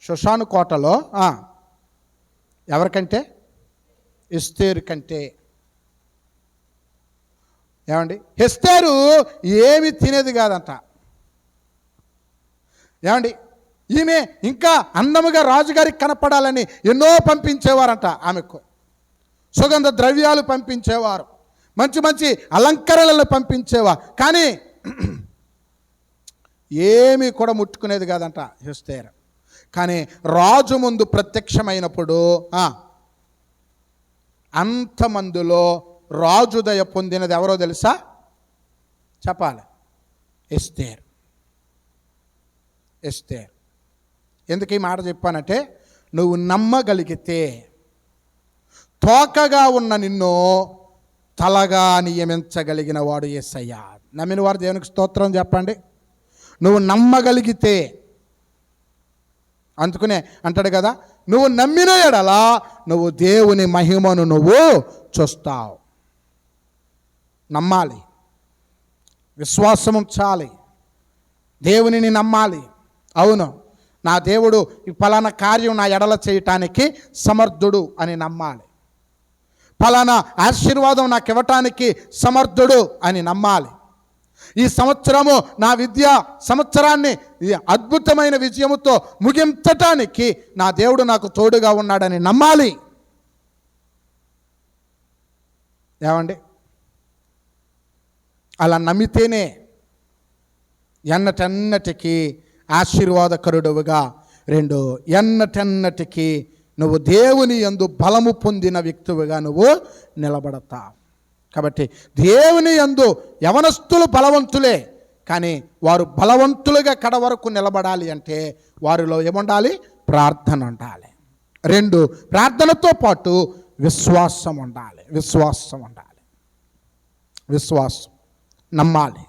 షుషాను కోటలో ఎవరికంటే? ఎస్తేరు కంటే. ఏమండి, ఎస్తేరు ఏమి తినేది కాదంట. ఏమండి, ఈమె ఇంకా అందముగా రాజుగారికి కనపడాలని ఎన్నో పంపించేవారంట. ఆమెకు సుగంధ ద్రవ్యాలు పంపించేవారు, మంచి మంచి అలంకరణలను పంపించేవా, కానీ ఏమీ కూడా ముట్టుకునేది కాదంట ఎస్తేరు. కానీ రాజు ముందు ప్రత్యక్షమైనప్పుడు అంతమందిలో రాజు దయ పొందినది ఎవరో తెలుసా? చెప్పాలి, ఎస్తేరు. ఎస్తేరు. ఎందుకు ఈ మాట చెప్పానంటే, నువ్వు నమ్మగలిగితే తోకగా ఉన్న నిన్ను తలగా నియమించగలిగిన వాడు యేసయ్య. నమ్మిన వారు దేవునికి స్తోత్రం చెప్పండి. నువ్వు నమ్మగలిగితే, అందుకునే అంటాడు కదా, నువ్వు నమ్మిన ఎడల నువ్వు దేవుని మహిమను నువ్వు చూస్తావు. నమ్మాలి, విశ్వాసం ఉంచాలి, దేవునిని నమ్మాలి. అవును, నా దేవుడు ఈ ఫలానా కార్యం నా ఎడల చేయటానికి సమర్థుడు అని నమ్మాలి. ఫలానా ఆశీర్వాదం నాకు ఇవ్వటానికి సమర్థుడు అని నమ్మాలి. ఈ సంవత్సరము నా విద్యా సంవత్సరాన్ని అద్భుతమైన విజయముతో ముగించటానికి నా దేవుడు నాకు తోడుగా ఉన్నాడని నమ్మాలి. ఏమండి, అలా నమ్మితేనే ఎన్నటన్నటికీ ఆశీర్వాదకరుడుగా, రెండు ఎన్నటన్నటికీ నువ్వు దేవుని యందు బలము పొందిన వ్యక్తివిగా నువ్వు నిలబడతావు. కాబట్టి దేవుని యందు యవనస్తులు బలవంతులే, కానీ వారు బలవంతులుగా కడ వరకు నిలబడాలి అంటే వారిలో ఏముండాలి? ప్రార్థన ఉండాలి. రెండు, ప్రార్థనతో పాటు విశ్వాసం ఉండాలి. విశ్వాసం ఉండాలి. విశ్వాసం, నమ్మాలి.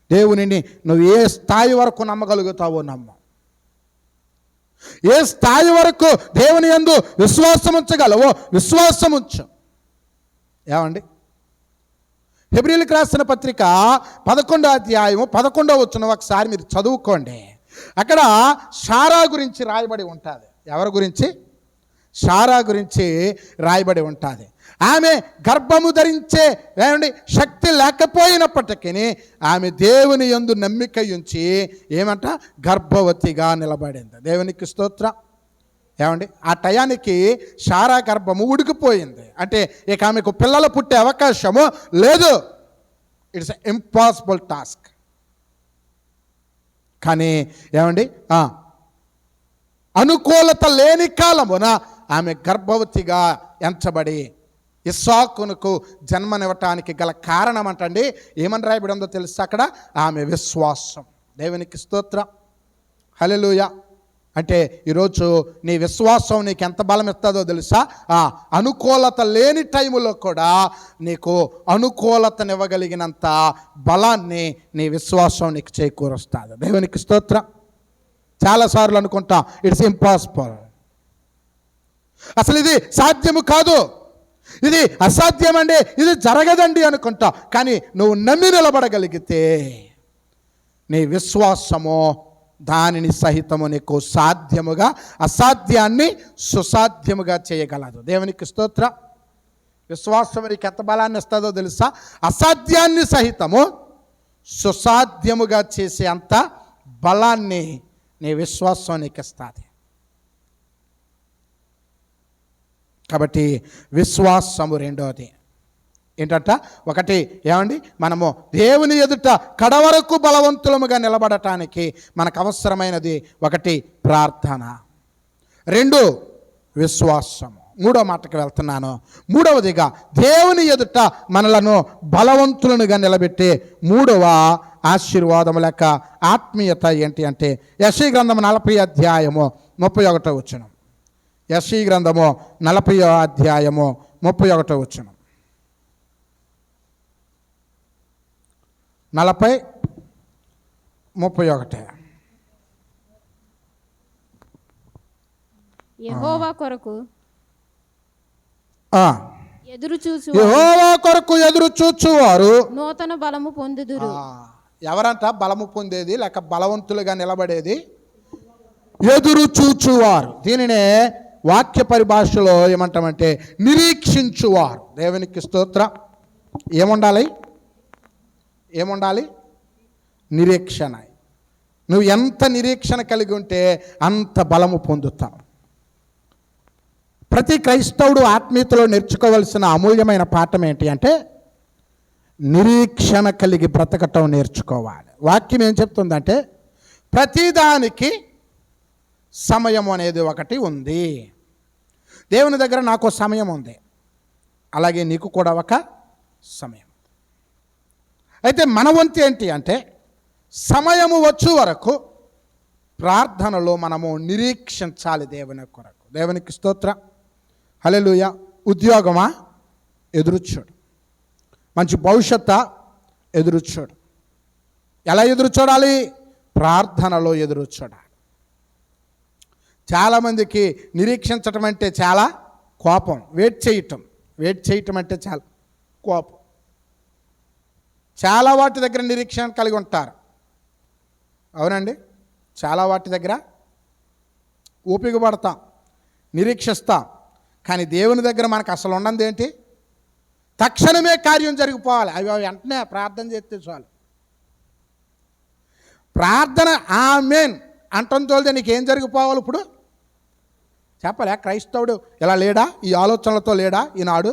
దేవునిని నువ్వు ఏ స్థాయి వరకు నమ్మగలుగుతావో నమ్ము. ఏ స్థాయి వరకు దేవుని యందు విశ్వాసం ఉంచగలవో విశ్వాసం ఉంచు. ఏమండి, హెబ్రీయులకు రాసిన పత్రిక 11వ అధ్యాయము 11వ వచనం ఒకసారి మీరు చదువుకోండి. అక్కడ శారా గురించి రాయబడి ఉంటుంది. ఎవరి గురించి? శారా గురించి రాయబడి ఉంటుంది. ఆమె గర్భము ధరించే శక్తి లేకపోయినప్పటికీ ఆమె దేవుని యందు నమ్మిక ఉంచి ఏమంట గర్భవతిగా నిలబడింది. దేవునికి స్తోత్రం. ఏమండి, ఆ టయానికి శారా గర్భము ఉడికిపోయింది. అంటే ఇక ఆమెకు పిల్లలు పుట్టే అవకాశము లేదు. It's impossible task. కానీ ఏమండి, అనుకూలత లేని కాలమున ఆమె గర్భవతిగా ఎంచబడి ఇస్సాకునకు జన్మనివ్వటానికి గల కారణం అంటండి ఏమని రాయబడి ఉందో తెలుసా? అక్కడ ఆమె విశ్వాసం. దేవునికి స్తోత్రం. హల్లెలూయా. అంటే ఈరోజు నీ విశ్వాసం నీకు ఎంత బలం ఇస్తుందో తెలుసా? అనుకూలత లేని టైములో కూడా నీకు అనుకూలతనివ్వగలిగినంత బలాన్ని నీ విశ్వాసం నీకు చేకూరుస్తుంది. దేవునికి స్తోత్రం. చాలాసార్లు అనుకుంటాం ఇట్స్ ఇంపాసిబుల్, అసలు ఇది సాధ్యము కాదు, ఇది అసాధ్యమండి, ఇది జరగదండి అనుకుంటాం. కానీ నువ్వు నమ్మి నిలబడగలిగితే నీ విశ్వాసము దానిని సహితము నీకు సాధ్యముగా అసాధ్యాన్ని సుసాధ్యముగా చేయగలదు. దేవునికి స్తోత్రం. విశ్వాసం నీకు ఎంత బలాన్ని ఇస్తుందో తెలుసా? అసాధ్యాన్ని సహితము సుసాధ్యముగా చేసే అంత బలాన్ని నీ విశ్వాసం నీకు ఇస్తుంది. కాబట్టి విశ్వాసము రెండోది ఏంటంట? ఒకటి ఏమండి, మనము దేవుని ఎదుట కడవరకు బలవంతులముగా నిలబడటానికి మనకు అవసరమైనది ఒకటి ప్రార్థన, రెండు విశ్వాసము. మూడో మాటకి వెళ్తున్నాను. మూడవదిగా దేవుని ఎదుట మనలను బలవంతులనుగా నిలబెట్టే మూడవ ఆశీర్వాదము లేక ఆత్మీయత ఏంటి అంటే యెషయా గ్రంథము 40వ అధ్యాయము 31వ వచనం. యెషయా గ్రంథము 40వ అధ్యాయము 31వ వచనం. 40:31. యెహోవా కొరకు యెహోవా కొరకు ఎదురు చూచువారు నూతన బలము పొందుదురు. ఎవరంట బలము పొందేది లేక బలవంతులుగా నిలబడేది? ఎదురు చూచువారు. దీనినే వాక్య పరిభాషలో ఏమంటామంటే నిరీక్షించువారు. దేవునికి స్తోత్రం. ఏముండాలి? ఏముండాలి? నిరీక్షణ. నువ్వు ఎంత నిరీక్షణ కలిగి ఉంటే అంత బలము పొందుతావు. ప్రతి క్రైస్తవుడు ఆత్మీయతలో నేర్చుకోవలసిన అమూల్యమైన పాఠం ఏంటి అంటే నిరీక్షణ కలిగి బ్రతకటం నేర్చుకోవాలి. వాక్యం ఏం చెప్తుందంటే ప్రతిదానికి సమయం అనేది ఒకటి ఉంది. దేవుని దగ్గర నాకు సమయం ఉంది, అలాగే నీకు కూడా ఒక సమయం. అయితే మన వంతు ఏంటి అంటే సమయము వచ్చే వరకు ప్రార్థనలో మనము నిరీక్షించాలి దేవుని కొరకు. దేవునికి స్తోత్రం, హల్లెలూయా. ఉద్యోగమా, ఎదురుచూడు. మంచి భవిష్యత్తు, ఎదురుచూడు. ఎలా ఎదురు చూడాలి? ప్రార్థనలో ఎదురు చూడాలి. చాలామందికి నిరీక్షించటం అంటే చాలా కోపం, వెయిట్ చేయటం అంటే చాలా కోపం. చాలా వాటి దగ్గర నిరీక్షణ కలిగి ఉంటారు. అవునండి, చాలా వాటి దగ్గర ఓపిక పడతాం, నిరీక్షిస్తాం. కానీ దేవుని దగ్గర మనకు అసలు ఉన్నది ఏంటి? తక్షణమే కార్యం జరిగిపోవాలి. అవి వెంటనే ప్రార్థన చేస్తే చాలు. ప్రార్థన ఆమేన్ అంటం తోలితే నీకేం జరిగిపోవాలి? ఇప్పుడు చెప్పలే, క్రైస్తవుడు ఇలా లేడా? ఈ ఆలోచనలతో లేడా ఈనాడు?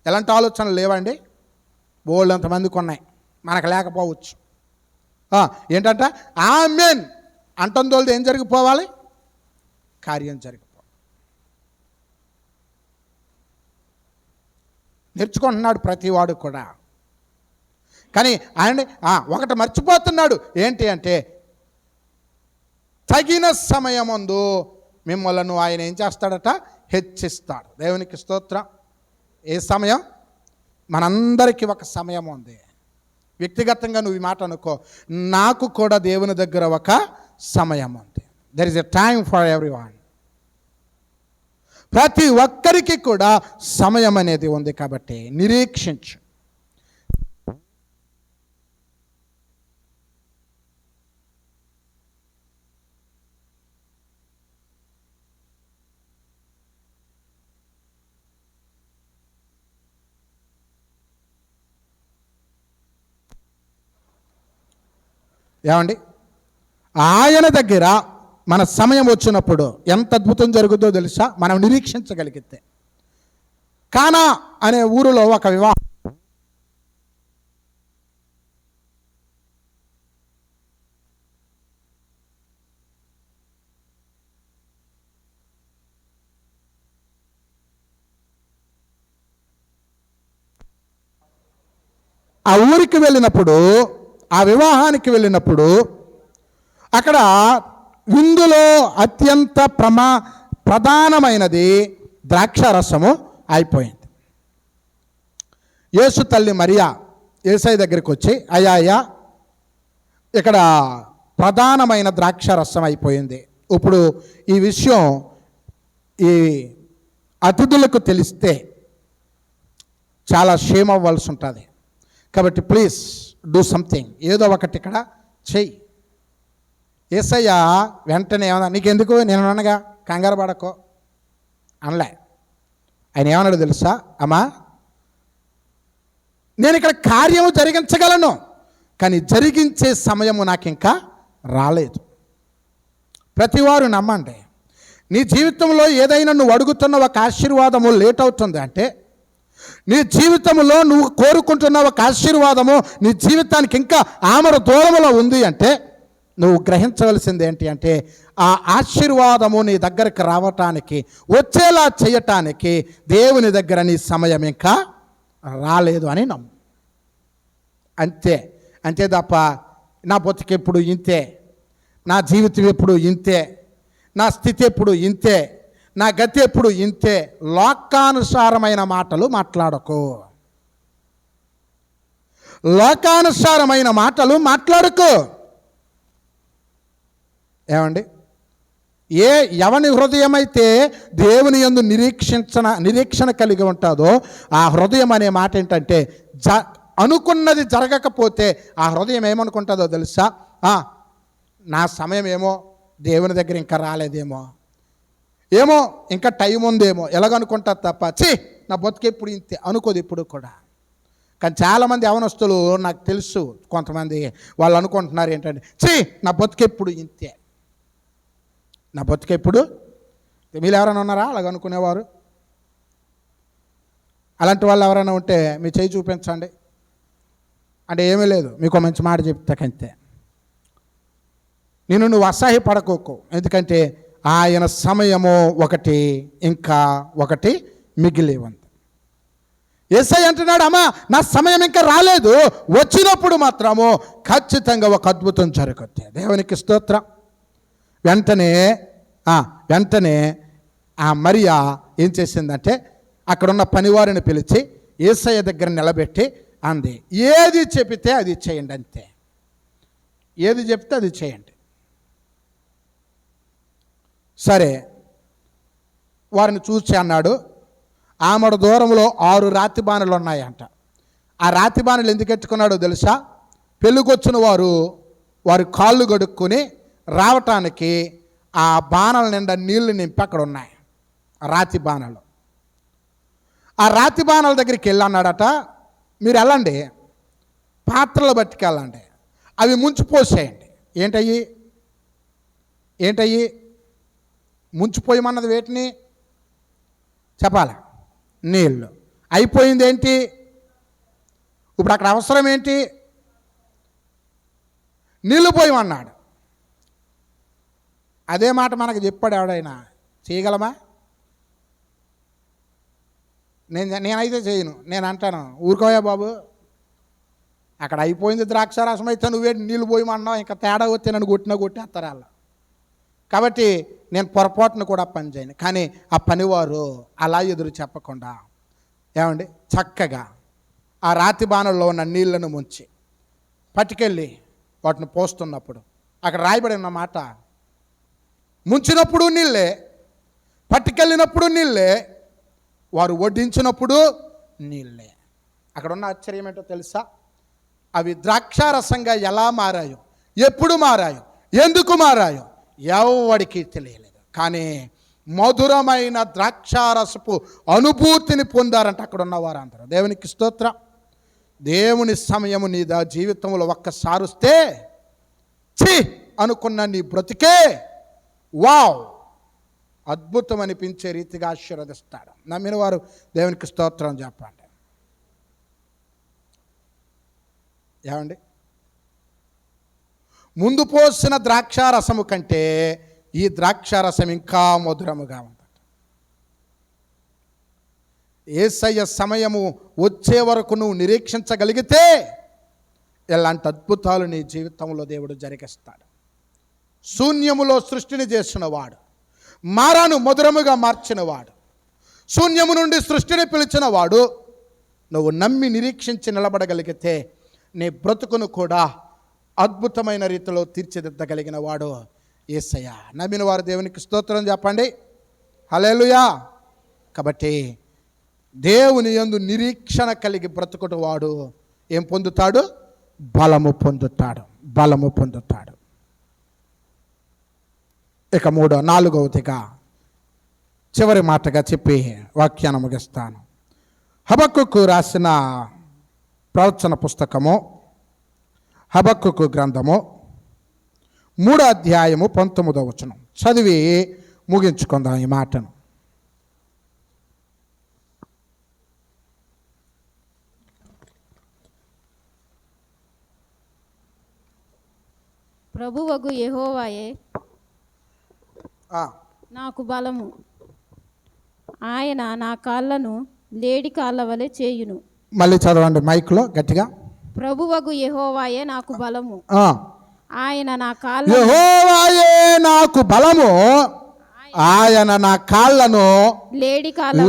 ఎలాంటి ఆలోచనలు లేవండి? బోల్డ్ అంతమందికి ఉన్నాయి, మనకు లేకపోవచ్చు. ఏంటంట? ఆమేన్ అంటం తోలితే ఏం జరిగిపోవాలి? కార్యం జరిగిపోవాలి. నేర్చుకుంటున్నాడు ప్రతివాడు కూడా. కానీ ఆయన ఒకటి మర్చిపోతున్నాడు. ఏంటి అంటే తగిన సమయమందు మిమ్మల్ని ఆయన ఏం చేస్తాడట? హెచ్చిస్తాడు. దేవునికి స్తోత్రం. ఏ సమయం? మనందరికీ ఒక సమయం ఉంది. వ్యక్తిగతంగా నువ్వు ఈ మాట అనుకో, నాకు కూడా దేవుని దగ్గర ఒక సమయం ఉంది. There is a time for everyone. ప్రతి ఒక్కరికి కూడా సమయం అనేది ఉంది. కాబట్టి నిరీక్షించు. ఏమండి, ఆయన దగ్గర మన సమయం వచ్చినప్పుడు ఎంత అద్భుతం జరుగుతుందో తెలుసా? మనం నిరీక్షించగలిగితే. కానా అనే ఊరిలో ఒక వివాహం. ఆ ఊరికి వెళ్ళినప్పుడు, ఆ వివాహానికి వెళ్ళినప్పుడు అక్కడ విందులో అత్యంత ప్రధానమైనది ద్రాక్షారసము అయిపోయింది. యేసు తల్లి మరియా యేసయ్య దగ్గరికి వచ్చి, అయ్యా ఇక్కడ ప్రధానమైన ద్రాక్షారసం అయిపోయింది. ఇప్పుడు ఈ విషయం ఈ అతిథులకు తెలిస్తే చాలా షేమ్ అవ్వాల్సి ఉంటుంది. కాబట్టి ప్లీజ్ డూ సంథింగ్, ఏదో ఒకటి ఇక్కడ చెయ్యి. యేసయ్య వెంటనే ఏమన్నా, నీకెందుకు, నేను అనగా, కంగారు పడకో అనలే. ఆయన ఏమన్నాడు తెలుసా? అమ్మా, నేను ఇక్కడ కార్యము జరిగించగలను, కానీ జరిగించే సమయము నాకు ఇంకా రాలేదు. ప్రతివారు నమ్మండి, నీ జీవితంలో ఏదైనా నువ్వు అడుగుతున్న ఒక ఆశీర్వాదము లేట్ అవుతుంది అంటే, నీ జీవితంలో నువ్వు కోరుకుంటున్న ఒక ఆశీర్వాదము నీ జీవితానికి ఇంకా ఆమర దూరములో ఉంది అంటే, నువ్వు గ్రహించవలసింది ఏంటి అంటే, ఆ ఆశీర్వాదము నీ దగ్గరికి రావటానికి, వచ్చేలా చేయటానికి దేవుని దగ్గర నీ సమయం ఇంకా రాలేదు అని నమ్ము. అంతే తప్ప నా బతుకు ఎప్పుడు ఇంతే, నా జీవితం ఎప్పుడు ఇంతే, నా స్థితి ఎప్పుడు ఇంతే, నా గతి ఎప్పుడు ఇంతే, లోకానుసారమైన మాటలు మాట్లాడకు. లోకానుసారమైన మాటలు మాట్లాడకు. ఏమండి, ఎవని హృదయం అయితే దేవుని యందు నిరీక్షణ కలిగి ఉంటుందో ఆ హృదయం అనే మాట ఏంటంటే, అనుకున్నది జరగకపోతే ఆ హృదయం ఏమనుకుంటుందో తెలుసా? నా సమయం ఏమో దేవుని దగ్గర ఇంకా రాలేదేమో, ఏమో ఇంకా టైం ఉందేమో, ఎలాగనుకుంటుంది తప్ప నా బతుకెప్పుడు ఇంతే అనుకోదు ఇప్పుడు కూడా. కానీ చాలామంది యవనస్తులు నాకు తెలుసు, కొంతమంది వాళ్ళు అనుకుంటున్నారు ఏంటంటే, నా బతుకెప్పుడు ఇంతే, నా బతుకెప్పుడు. మీరు ఎవరైనా ఉన్నారా అలాగనుకునేవారు? అలాంటి వాళ్ళు ఎవరైనా ఉంటే మీ చేయి చూపించండి. అంటే ఏమీ లేదు, మీకు మంచి మాట చెప్తాకంతే. నువ్వు అసహ్యపడకోకు, ఎందుకంటే ఆయన సమయము ఒకటి, ఇంకా ఒకటి మిగిలి ఉంది. యేసయ్య అంటున్నాడు, అమ్మా నా సమయం ఇంకా రాలేదు, వచ్చినప్పుడు మాత్రము ఖచ్చితంగా ఒక అద్భుతం జరుగుతుంది. దేవునికి స్తోత్రం. వెంటనే ఆ మరియా ఏం చేసిందంటే అక్కడున్న పనివారిని పిలిచి యేసయ్య దగ్గర నిలబెట్టి అంది, ఏది చెబితే అది చేయండి, అంతే, ఏది చెప్తే అది చేయండి. సరే, వారిని చూసి అన్నాడు, ఆమెడ దూరంలో 6 రాతి బాణలు ఉన్నాయంట. ఆ రాతి బాణలు ఎందుకు ఎత్తుకున్నాడో తెలుసా? పెళ్ళికొచ్చిన వారి కాళ్ళు గడుక్కుని రావటానికి ఆ బాణల నిండా నీళ్లు నింపి అక్కడ ఉన్నాయి రాతి బాణలు. ఆ రాతి బాణాల దగ్గరికి వెళ్ళన్నాడట, మీరు వెళ్ళండి, పాత్రలు పట్టుకెళ్ళండి, అవి ముంచిపోసేయండి. ఏంటయ్యి ముంచిపోయమన్నది? వేటిని చెప్పాలి? నీళ్ళు. అయిపోయింది ఏంటి ఇప్పుడు? అక్కడ అవసరం ఏంటి? నీళ్ళు పోయమన్నాడు. అదే మాట మనకు చెప్పాడు ఎవడైనా, చేయగలమా? నేనైతే చేయను. నేను అంటాను, ఊరుకోయా బాబు, అక్కడ అయిపోయింది ద్రాక్షారసం, అయితే నువ్వేంటి నీళ్ళు పోయమన్నావు, ఇంకా తేడా వస్తే నన్ను కొట్టేస్తారు వాళ్ళు. కాబట్టి నేను పొరపాటును కూడా పని చేయను. కానీ ఆ పనివారు అలా ఎదురు చెప్పకుండా ఏమండి చక్కగా ఆ రాతి బాణల్లో ఉన్న నీళ్లను ముంచి పట్టుకెళ్ళి వాటిని పోస్తున్నప్పుడు అక్కడ రాయబడి ఉన్న మాట, ముంచినప్పుడు నీళ్ళే, పట్టుకెళ్ళినప్పుడు నీళ్ళే, వారు వడ్డించినప్పుడు నీళ్ళే. అక్కడ ఉన్న ఆశ్చర్యం ఏంటో తెలుసా? అవి ద్రాక్షారసంగా ఎలా మారాయో, ఎప్పుడు మారాయో, ఎందుకు మారాయో ఎవడికి తెలియలేదు. కానీ మధురమైన ద్రాక్షారసపు అనుభూతిని పొందారంట అక్కడ ఉన్న వారందరూ. దేవునికి స్తోత్రం. దేవుని సమయము నీ జీవితంలో ఒక్కసారి వస్తే ఛీ అనుకున్న నీ బ్రతికే వావ్ అద్భుతం అనిపించే రీతిగా ఆశీర్వదిస్తాడు. నమ్మిన వారు దేవునికి స్తోత్రం చెప్పండి. ఏమండి, ముందు పోసిన ద్రాక్షారసము కంటే ఈ ద్రాక్షారసం ఇంకా మధురముగా ఉంది. యేసయ్య సమయము వచ్చే వరకు నువ్వు నిరీక్షించగలిగితే ఎలాంటి అద్భుతాలు నీ జీవితంలో దేవుడు జరిగిస్తాడు. శూన్యములో సృష్టిని చేసినవాడు, మారాను మధురముగా మార్చినవాడు, శూన్యము నుండి సృష్టిని పిలిచినవాడు, నువ్వు నమ్మి నిరీక్షించి నిలబడగలిగితే నీ బ్రతుకును కూడా అద్భుతమైన రీతిలో తీర్చిదిద్దగలిగిన వాడు యేసయ్య. నమ్మిన వారు దేవునికి స్తోత్రం చెప్పండి. హల్లెలూయా. కాబట్టి దేవుని యందు నిరీక్షణ కలిగి బ్రతుకుట వాడు ఏం పొందుతాడు? బలము పొందుతాడు. ఇక 4వదిగా చివరి మాటగా చెప్పి వాక్యాన్ని ముగిస్తాను. హబక్కుకు రాసిన ప్రవచన పుస్తకము, హబక్కుకు గ్రంథము 3వ అధ్యాయము 19వ వచనం చదివి ముగించుకుందాం ఈ మాటను. ప్రభువగు యెహోవాయే నాకు బలము, ఆయన నా కాళ్ళను లేడి కాళ్ళ వలె చేయును. మళ్ళీ చదవండి మైక్లో గట్టిగా. ప్రభువగు యెహోవాయే నాకు బలము, ఆయన నా కాళ్ళను, యెహోవాయే నాకు బలము, ఆయన నా కాళ్ళను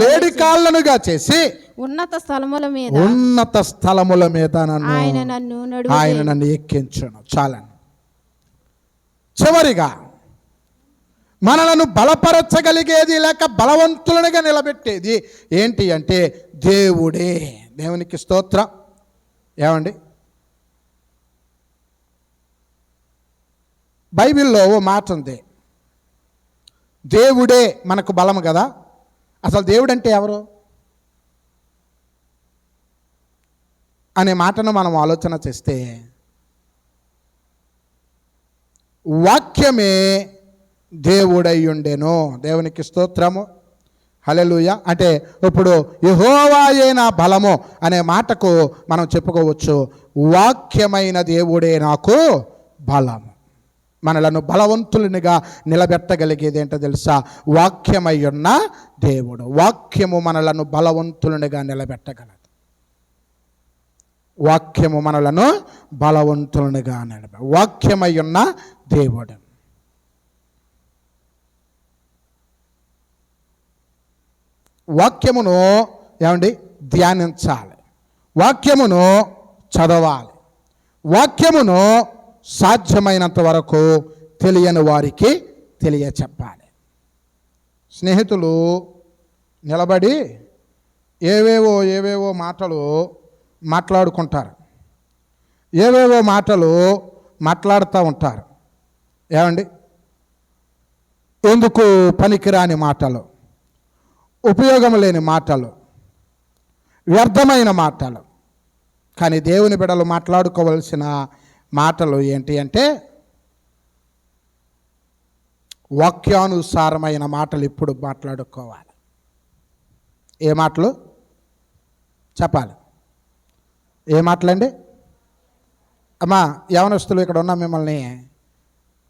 లేడి కాళ్ళనుగా చేసి ఉన్నత స్థలముల మీద ఆయన నన్ను ఎక్కించును. చాలండి. చివరిగా మనలను బలపరచగలిగేది లేక బలవంతులనుగా నిలబెట్టేది ఏంటి అంటే దేవుడే. దేవునికి స్తోత్రం. ఏమండి, బైబిల్లో ఓ మాట ఉంది, దేవుడే మనకు బలము కదా. అసలు దేవుడు అంటే ఎవరు అనే మాటను మనం ఆలోచన చేస్తే వాక్యమే దేవుడై ఉండెను. దేవునికి స్తోత్రము. హల్లెలూయా. అంటే ఇప్పుడు యెహోవాయే నా బలము అనే మాటకు మనం చెప్పుకోవచ్చు వాక్యమైన దేవుడే నాకు బలము. మనలను బలవంతులనిగా నిలబెట్టగలిగేది ఏంటో తెలుసా? వాక్యమై ఉన్న దేవుడు. వాక్యము మనలను బలవంతులనిగా నిలబెట్టగలదు. వాక్యము మనలను బలవంతులనిగా వాక్యమై ఉన్న దేవుడు. వాక్యమును ఏమండి ధ్యానించాలి, వాక్యమును చదవాలి, వాక్యమును సాధ్యమైనంత వరకు తెలియని వారికి తెలియచెప్పాలి. స్నేహితులు నిలబడి ఏవేవో మాటలు మాట్లాడుకుంటారు, ఏవేవో మాటలు మాట్లాడుతూ ఉంటారు. ఏమండి, ఎందుకు పనికిరాని మాటలు, ఉపయోగం లేని మాటలు, వ్యర్థమైన మాటలు. కానీ దేవుని బిడ్డలు మాట్లాడుకోవలసిన మాటలు ఏంటి అంటే వాక్యానుసారమైన మాటలు ఇప్పుడు మాట్లాడుకోవాలి. ఏ మాటలు చెప్పాలి? ఏ మాటలండి? అమ్మా యవనస్తులు ఇక్కడ ఉన్న మిమ్మల్ని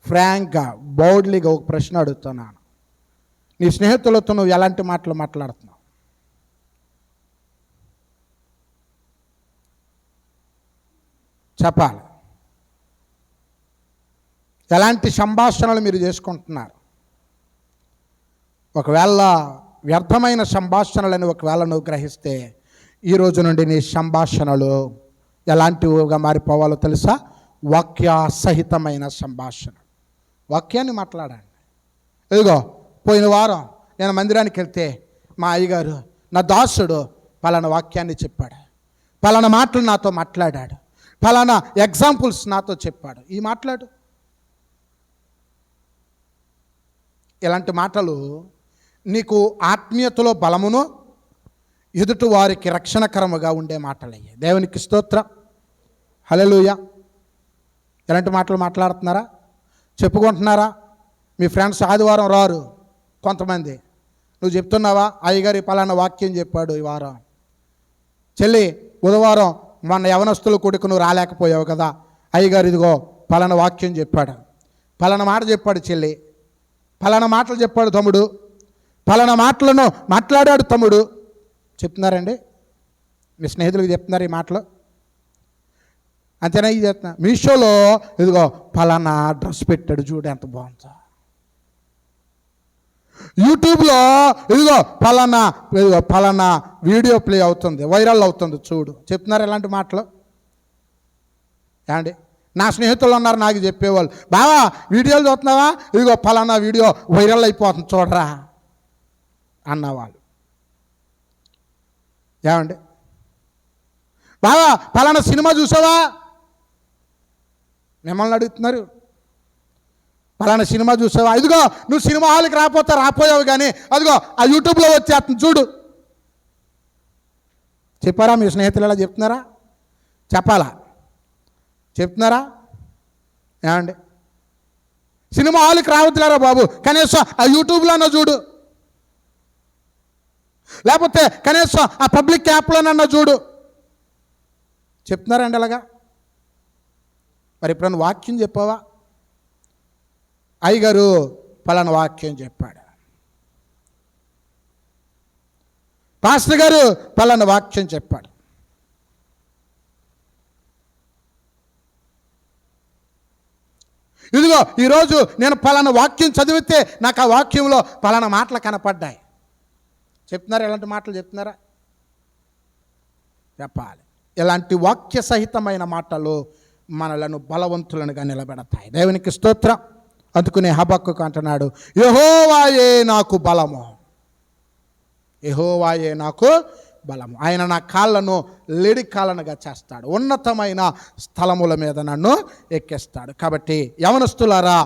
ఫ్రాంక్గా బౌల్డ్లీగా ఒక ప్రశ్న అడుగుతున్నాను. నీ స్నేహితులతో నువ్వు ఎలాంటి మాటలు మాట్లాడుతున్నావు? చెప్పాలి. ఎలాంటి సంభాషణలు మీరు చేసుకుంటున్నారు? ఒకవేళ వ్యర్థమైన సంభాషణలని ఒకవేళ నువ్వు గ్రహిస్తే ఈ రోజు నుండి నీ సంభాషణలు ఎలాంటివిగా మారిపోవాలో తెలుసా? వాక్యాసహితమైన సంభాషణ. వాక్యాన్ని మాట్లాడండి. ఇదిగో పోయిన వారం నేను మందిరానికి వెళ్తే మా అయ్యగారు నా దాసుడు పలానా వాక్యాన్ని చెప్పాడు, పలానా మాటలు నాతో మాట్లాడాడు, పలానా ఎగ్జాంపుల్స్ నాతో చెప్పాడు. ఈ మాట్లాడు. ఇలాంటి మాటలు నీకు ఆత్మీయతలో బలమును ఎదుటి వారికి రక్షణకరముగా ఉండే మాటలయ్యాయి. దేవునికి స్తోత్రం, హల్లెలూయా. ఇలాంటి మాటలు మాట్లాడుతున్నారా? చెప్పుకుంటున్నారా? మీ ఫ్రెండ్స్ ఆదివారం రారు కొంతమంది, నువ్వు చెప్తున్నావా అయ్యగారి పలానా వాక్యం చెప్పాడు ఈ వారం. చెల్లి బుధవారం మొన్న యవనస్తుల కొడుకు నువ్వు రాలేకపోయావు కదా, అయ్యగారు ఇదిగో పలానా వాక్యం చెప్పాడు, పలానా మాట చెప్పాడు చెల్లి, పలానా మాటలు చెప్పాడు తమ్ముడు, పలానా మాటలను మాట్లాడాడు తమ్ముడు. చెప్తున్నారండి? మీ స్నేహితులకు చెప్తున్నారు ఈ మాటలు? అంతేనా? ఇది చెప్తున్నా. మీషోలో ఇదిగో పలానా డ్రెస్ పెట్టాడు చూడు ఎంత బాగుందో. యూట్యూబ్లో ఇదిగో పలానా వీడియో ప్లే అవుతుంది, వైరల్ అవుతుంది చూడు. చెప్తున్నారు ఇలాంటి మాటలు? ఏమండి, నా స్నేహితులు ఉన్నారు నాకు చెప్పేవాళ్ళు, బావా వీడియోలు చూస్తున్నావా, ఇదిగో పలానా వీడియో వైరల్ అయిపోతుంది చూడరా అన్నవాళ్ళు. ఏమండి, బావా పలానా సినిమా చూసావా, మిమ్మల్ని అడుగుతున్నారు. పలానా సినిమా చూసావా, ఇదిగో నువ్వు సినిమా హాల్కి రాపోయావు కానీ అదిగో ఆ యూట్యూబ్లో వచ్చేస్తుంది చూడు. చెప్పారా? మీ స్నేహితులు ఎలా చెప్తున్నారా? చెప్పాలా? చెప్తున్నారా? ఏమండి, సినిమా హాల్కి రావద్దులేరా బాబు, కనీసం ఆ యూట్యూబ్లోనో చూడు, లేకపోతే కనీసం ఆ పబ్లిక్ యాప్లోనన్నా చూడు. చెప్తున్నారండి అలాగా? మరి ఇప్పుడు వాక్యం చెప్పావా? అయ్యగారు పలానా వాక్యం చెప్పాడు, పాస్టర్ గారు పలానా వాక్యం చెప్పాడు. ఇదిగో ఈరోజు నేను పలానా వాక్యం చదివితే నాకు ఆ వాక్యంలో పలానా మాటలు కనపడ్డాయి. చెప్తున్నారా? ఎలాంటి మాటలు చెప్తున్నారా? చెప్పాలి. ఇలాంటి వాక్య సహితమైన మాటలు మనలను బలవంతులనుగా నిలబెడతాయి. దేవునికి స్తోత్రం. అందుకునే హబక్కుకు అంటున్నాడు, యెహోవాయే నాకు బలము, యెహోవాయే నాకు బలము. ఆయన నా కాళ్ళను లేడి కాళ్ళనుగా చేస్తాడు, ఉన్నతమైన స్థలముల మీద నన్ను ఎక్కిస్తాడు. కాబట్టి యవనస్తులారా,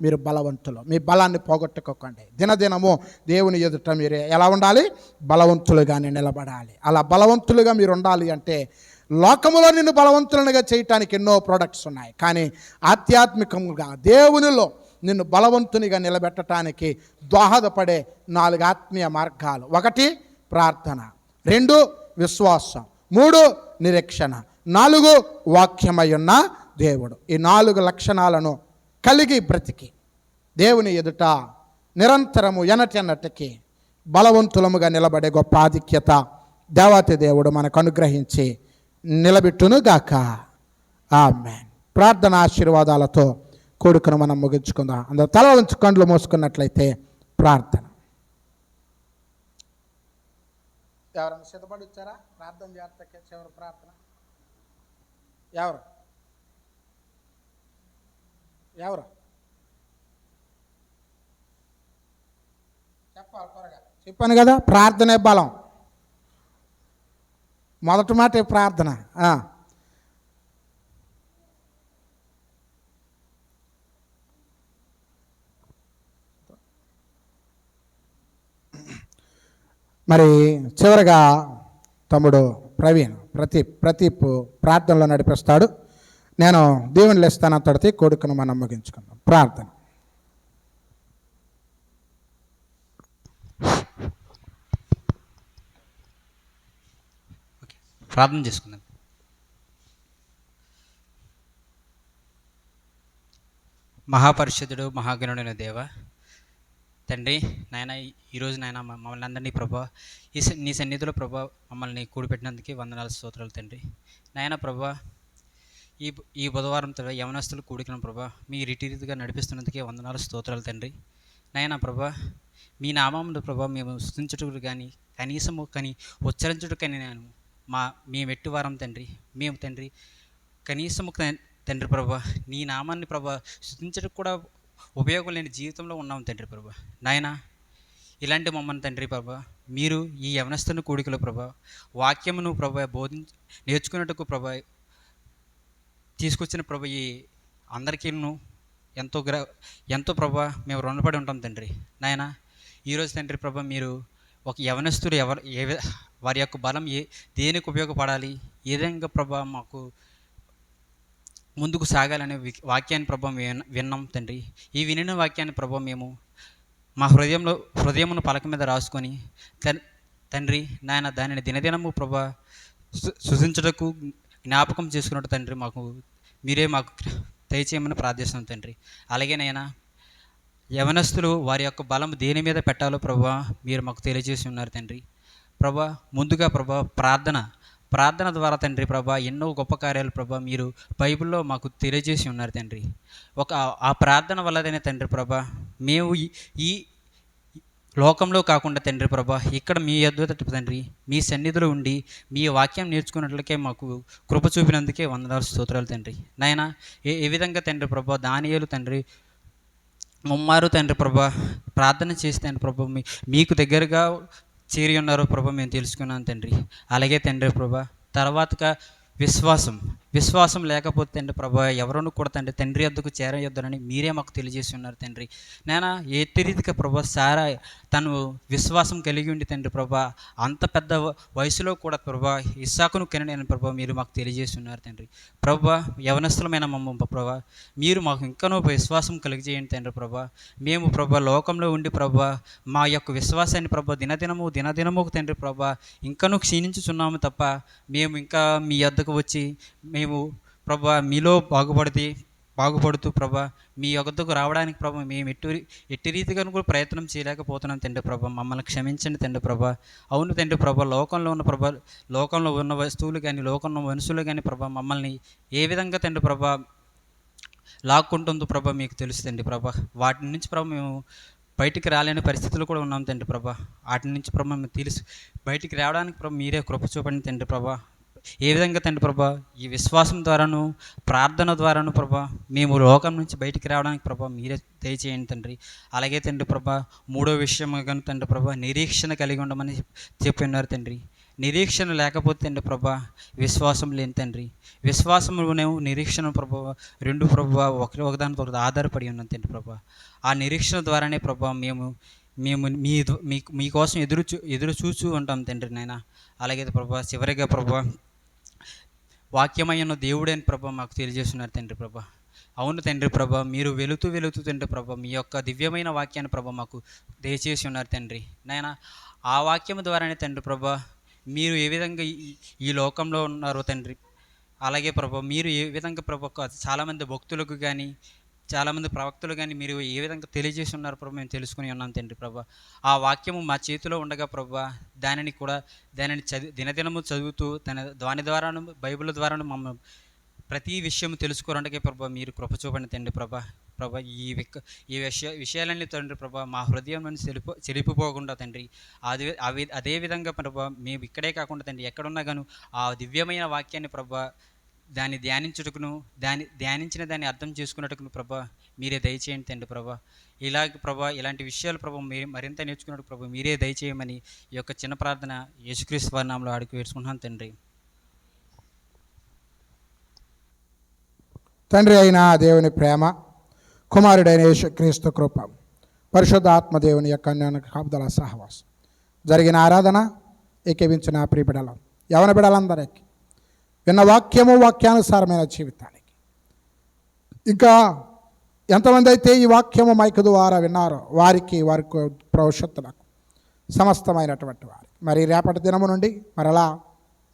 మీరు బలవంతులు, మీ బలాన్ని పోగొట్టుకోకండి. దినదినము దేవుని ఎదుట మీరు ఎలా ఉండాలి? బలవంతులుగానే నిలబడాలి. అలా బలవంతులుగా మీరు ఉండాలి అంటే లోకములో నిన్ను బలవంతులుగా చేయటానికి ఎన్నో ప్రొడక్ట్స్ ఉన్నాయి, కానీ ఆధ్యాత్మికంగా దేవునిలో నిన్ను బలవంతునిగా నిలబెట్టడానికి దోహదపడే 4 ఆత్మీయ మార్గాలు. 1 ప్రార్థన, 2 విశ్వాసం, 3 నిరీక్షణ, నాలుగు వాక్యమై ఉన్న దేవుడు. ఈ 4 లక్షణాలను కలిగి బ్రతికి దేవుని ఎదుట నిరంతరము ఎనటెన్నటికి బలవంతులముగా నిలబడే గొప్ప ఆధిక్యత దేవాతి దేవుడు మనకు అనుగ్రహించి నిలబెట్టునుగాక. ఆమేన్. ప్రార్థన ఆశీర్వాదాలతో కొడుకును మనం ముగించుకుందాం. అందరూ తల వంచి కండ్లు మూసుకున్నట్లయితే ప్రార్థన. ఎవరైనా సిద్ధపడి వచ్చారా? ప్రార్థన చేస్తాకే చివరి ప్రార్థన. ఎవరు ఎవరు చెప్పాలి త్వరగా. చెప్పాను కదా, ప్రార్థనే బలం. మొదటి మాట ప్రార్థన. మరి చివరిగా తమ్ముడు ప్రవీణ్ ప్రదీప్ ప్రార్థనలో నడిపిస్తాడు. నేను దేవుని లేస్తాను తడితే కొడుకును మనం ముగించుకుందాం. ప్రార్థన. ప్రార్థన చేసుకుందాం. మహాపరిషుద్ధుడు మహాగణుడైన దేవ తండ్రి, నాయన ఈరోజు నాయన మమ్మల్ని అందరినీ ప్రభా నీ సన్నిధిలో ప్రభా మమ్మల్ని కూడిపెట్టినందుకే వందనాలు స్తోత్రాలు తండ్రి. నాయన ప్రభా ఈ బుధవారం యవనస్తులు కూడికలను ప్రభా మీ రీతిగా నడిపిస్తున్నందుకే వందనాలు స్తోత్రాలు తండ్రి. నాయన ప్రభా మీ నామమును ప్రభా మేము స్తుతించుటకు కానీ కనీసము కానీ ఉచ్చరించుటకు కానీ మేము ఎట్టివారం తండ్రి. మేము తండ్రి కనీసము తండ్రి ప్రభా నీ నామాన్ని ప్రభా స్తుతించడానికి కూడా ఉపయోగం లేని జీవితంలో ఉన్నాం తండ్రి ప్రభా. నాయన ఇలాంటి మమ్మల్ని తండ్రి ప్రభా మీరు ఈ యవనస్తుని కూడికలో ప్రభా వాక్యమును ప్రభా నేర్చుకున్నట్టుకు ప్రభా తీసుకొచ్చిన ప్రభా ఈ అందరికీను ఎంతో ప్రభా మేము రుణపడి ఉంటాం తండ్రి. నాయన ఈరోజు తండ్రి ప్రభా మీరు ఒక యవనస్తుడు వారి యొక్క బలం దేనికి ఉపయోగపడాలి, ఏ విధంగా ప్రభా మాకు ముందుకు సాగాలనే వాక్యాన్ని ప్రభా విన్నాం తండ్రి. ఈ వినిన వాక్యాన్ని ప్రభా మేము మా హృదయమును పలక మీద రాసుకొని తండ్రి నాయన దానిని దినదినము ప్రభా సృజించుటకు జ్ఞాపకం చేసుకున్నట్టు తండ్రి మీరే మాకు దయచేయమని ప్రార్థిస్తున్నాం తండ్రి. అలాగే నాయన యవనస్తులు వారి యొక్క బలం దేని మీద పెట్టాలో ప్రభా మీరు మాకు తెలియజేసి ఉన్నారు తండ్రి. ప్రభా ముందుగా ప్రభా ప్రార్థన ద్వారా తండ్రి ప్రభా ఎన్నో గొప్ప కార్యాలు ప్రభా మీరు బైబిల్లో మాకు తెలియజేసి ఉన్నారు తండ్రి. ఆ ప్రార్థన వల్లనే తండ్రి ప్రభా మేము ఈ లోకంలో కాకుండా తండ్రి ప్రభా ఇక్కడ మీ యొద్ద తండ్రి మీ సన్నిధిలో ఉండి మీ వాక్యం నేర్చుకున్నట్లకే మాకు కృప చూపినందుకే వందనాలు స్తోత్రాలు తండ్రి. నాయన ఏ విధంగా తండ్రి ప్రభా దానియేలు తండ్రి ముమ్మారు తండ్రి ప్రభా ప్రార్థన చేసి తండ్రి ప్రభా మీకు దగ్గరగా చేరి ఉన్నారో ప్రభా మేము తెలుసుకున్నాం తండ్రి. అలాగే తండ్రి ప్రభా తర్వాతగా విశ్వాసం లేకపోతే తండ్రి ప్రభా ఎవరోనూ కూడా తండ్రి వద్దకు చేరయొద్దనని మీరే మాకు తెలియజేసి ఉన్నారు తండ్రి. నేను ఏ రీతిగా ప్రభా సారా తను విశ్వాసం కలిగి ఉండి తండ్రి ప్రభా అంత పెద్ద వయసులో కూడా ప్రభా ఇస్సాకును కనని ప్రభా మీరు మాకు తెలియజేసి ఉన్నారు తండ్రి. ప్రభా యవనస్తులమైన మమ్మ ప్రభా మీరు మాకు ఇంకనూ విశ్వాసం కలిగజేయండి తండ్రి ప్రభా. మేము ప్రభా లోకంలో ఉండి ప్రభా మా యొక్క విశ్వాసాన్ని ప్రభా దినదినము తండ్రి ప్రభా ఇంకనూ క్షీణించుచున్నాము తప్ప మేము ఇంకా మీ వద్దకు వచ్చి మేము ప్రభా మీలో బాగుపడుతూ ప్రభా మీ యొద్దకు రావడానికి ప్రభా మేము ఎట్టి రీతిగా కూడా ప్రయత్నం చేయలేకపోతున్నాం తండ్రి ప్రభా. మమ్మల్ని క్షమించండి తండ్రి ప్రభా. అవును తండ్రి ప్రభా లోకంలో ఉన్న వస్తువులు కానీ లోకంలో మనుషులు కానీ ప్రభా మమ్మల్ని ఏ విధంగా తండ్రి ప్రభా లాక్కుంటుందో ప్రభా మీకు తెలుసు తండ్రి ప్రభా. వాటి నుంచి ప్రభా మేము బయటికి రాలేని పరిస్థితులు కూడా ఉన్నాం తండ్రి ప్రభా. వాటి నుంచి ప్రభా మేము తెలుసు బయటికి రావడానికి ప్రభా మీరే కృప చూపండి తండ్రి ప్రభా. ఏ విధంగా తండ్రి ప్రభా ఈ విశ్వాసం ద్వారాను ప్రార్థన ద్వారాను ప్రభా మేము లోకం నుంచి బయటికి రావడానికి ప్రభా మీరే దయచేయండి తండ్రి. అలాగే తండ్రి ప్రభా మూడో విషయం కానీ తండ్రి ప్రభా నిరీక్షణ కలిగి ఉండమని చెప్పి ఉన్నారు తండ్రి. నిరీక్షణ లేకపోతే తండ్రి ప్రభా విశ్వాసం లేని తండ్రి. విశ్వాసమునేమో నిరీక్షణ ప్రభా రెండు ప్రభా ఒకదానితో ఆధారపడి ఉన్నాం తండ్రి ప్రభా. ఆ నిరీక్షణ ద్వారానే ప్రభా మేము మీకోసం ఎదురు చూస్తూ ఉంటాం తండ్రి నాయన. అలాగే ప్రభా చివరిగా ప్రభా వాక్యమైన దేవుడైన ప్రభా మాకు తెలియజేస్తున్నారు తండ్రి ప్రభా. అవును తండ్రి ప్రభా మీరు వెళుతూ తండ్రి ప్రభా మీ యొక్క దివ్యమైన వాక్యాన్ని ప్రభా మాకు దయచేసి ఉన్నారు తండ్రి నాయన. ఆ వాక్యం ద్వారానే తండ్రి ప్రభా మీరు ఏ విధంగా ఈ లోకంలో ఉన్నారో తండ్రి అలాగే ప్రభా మీరు ఏ విధంగా ప్రభా చాలామంది భక్తులకు కానీ చాలామంది ప్రవక్తలు కానీ మీరు ఏ విధంగా తెలియజేసి ఉన్నారు ప్రభా మేము తెలుసుకుని ఉన్నాం తండ్రి ప్రభా. ఆ వాక్యము మా చేతిలో ఉండగా ప్రభా దానిని దినదినము చదువుతూ దాని ద్వారాను బైబిల్ ద్వారాను మమ్మల్ని ప్రతి విషయం తెలుసుకోవడానికి ప్రభా మీరు కృప చూపండి తండ్రి ప్రభా. ప్రభా ఈ విషయాలన్నీ తండ్రి ప్రభా మా హృదయం నుంచి చెరిపిపోకుండా తండ్రి అదే విధంగా ప్రభా మేము ఇక్కడే కాకుండా తండ్రి ఎక్కడున్నా గాను ఆ దివ్యమైన వాక్యాన్ని ప్రభా దాన్ని ధ్యానించుటకును ధ్యానించిన దాన్ని అర్థం చేసుకున్నట్టుకు ప్రభా మీరే దయచేయండి తండ్రి ప్రభా. ఇలాంటి విషయాలు ప్రభా మీరు మరింత నేర్చుకున్నట్టు ప్రభా మీరే దయచేయమని ఈ యొక్క చిన్న ప్రార్థన యేసుక్రీస్తు వారి నామములో అడిగి వేడుకుంటున్నాను తండ్రి. తండ్రి అయిన దేవుని ప్రేమ, కుమారుడైన యేసుక్రీస్తు కృప, పరిశుద్ధాత్మ దేవుని యొక్క అన్యోన్య కాపుదల సహవాసం, జరిగిన ఆరాధన ఏకీవించిన ప్రియ బిడ్డలు యవన బిడ్డలందరికీ విన్న వాక్యానుసారమైన జీవితానికి, ఇంకా ఎంతమంది అయితే ఈ వాక్యము మైకు ద్వారా విన్నారో వారి భవిష్యత్తులకు సమస్తమైనటువంటి వారికి మరి రేపటి దినము నుండి మరలా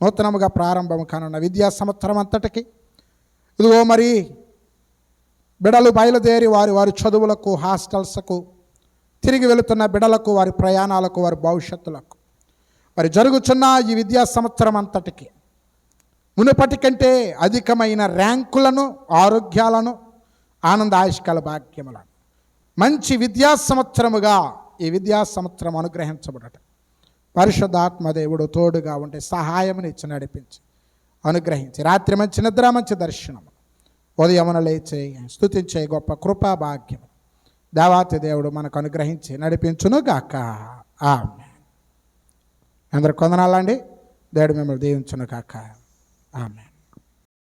నూతనముగా ప్రారంభం కానున్న విద్యా సంవత్సరం అంతటికి ఇదిగో మరి బిడలు బయలుదేరి వారి చదువులకు, హాస్టల్స్కు తిరిగి వెళుతున్న బిడలకు, వారి ప్రయాణాలకు, వారి భవిష్యత్తులకు మరి జరుగుతున్న ఈ విద్యా సంవత్సరం అంతటికి మునుపటి కంటే అధికమైన ర్యాంకులను, ఆరోగ్యాలను, ఆనంద ఆయుష్కాల భాగ్యములను మంచి విద్యా సంవత్సరముగా ఈ విద్యా సంవత్సరం అనుగ్రహించబడట పరిశుద్ధాత్మ దేవుడు తోడుగా ఉంటే సహాయముని ఇచ్చి నడిపించి అనుగ్రహించి రాత్రి మంచి నిద్ర, మంచి దర్శనం, ఉదయమున లేచే స్తుతించే గొప్ప కృపా భాగ్యం దేవాతి దేవుడు మనకు అనుగ్రహించి నడిపించును గాక. ఆమేన్. అందరు కొందనాలండి. దేవుడు మిమ్మల్ని దీవించును గాక. ఆమేన్.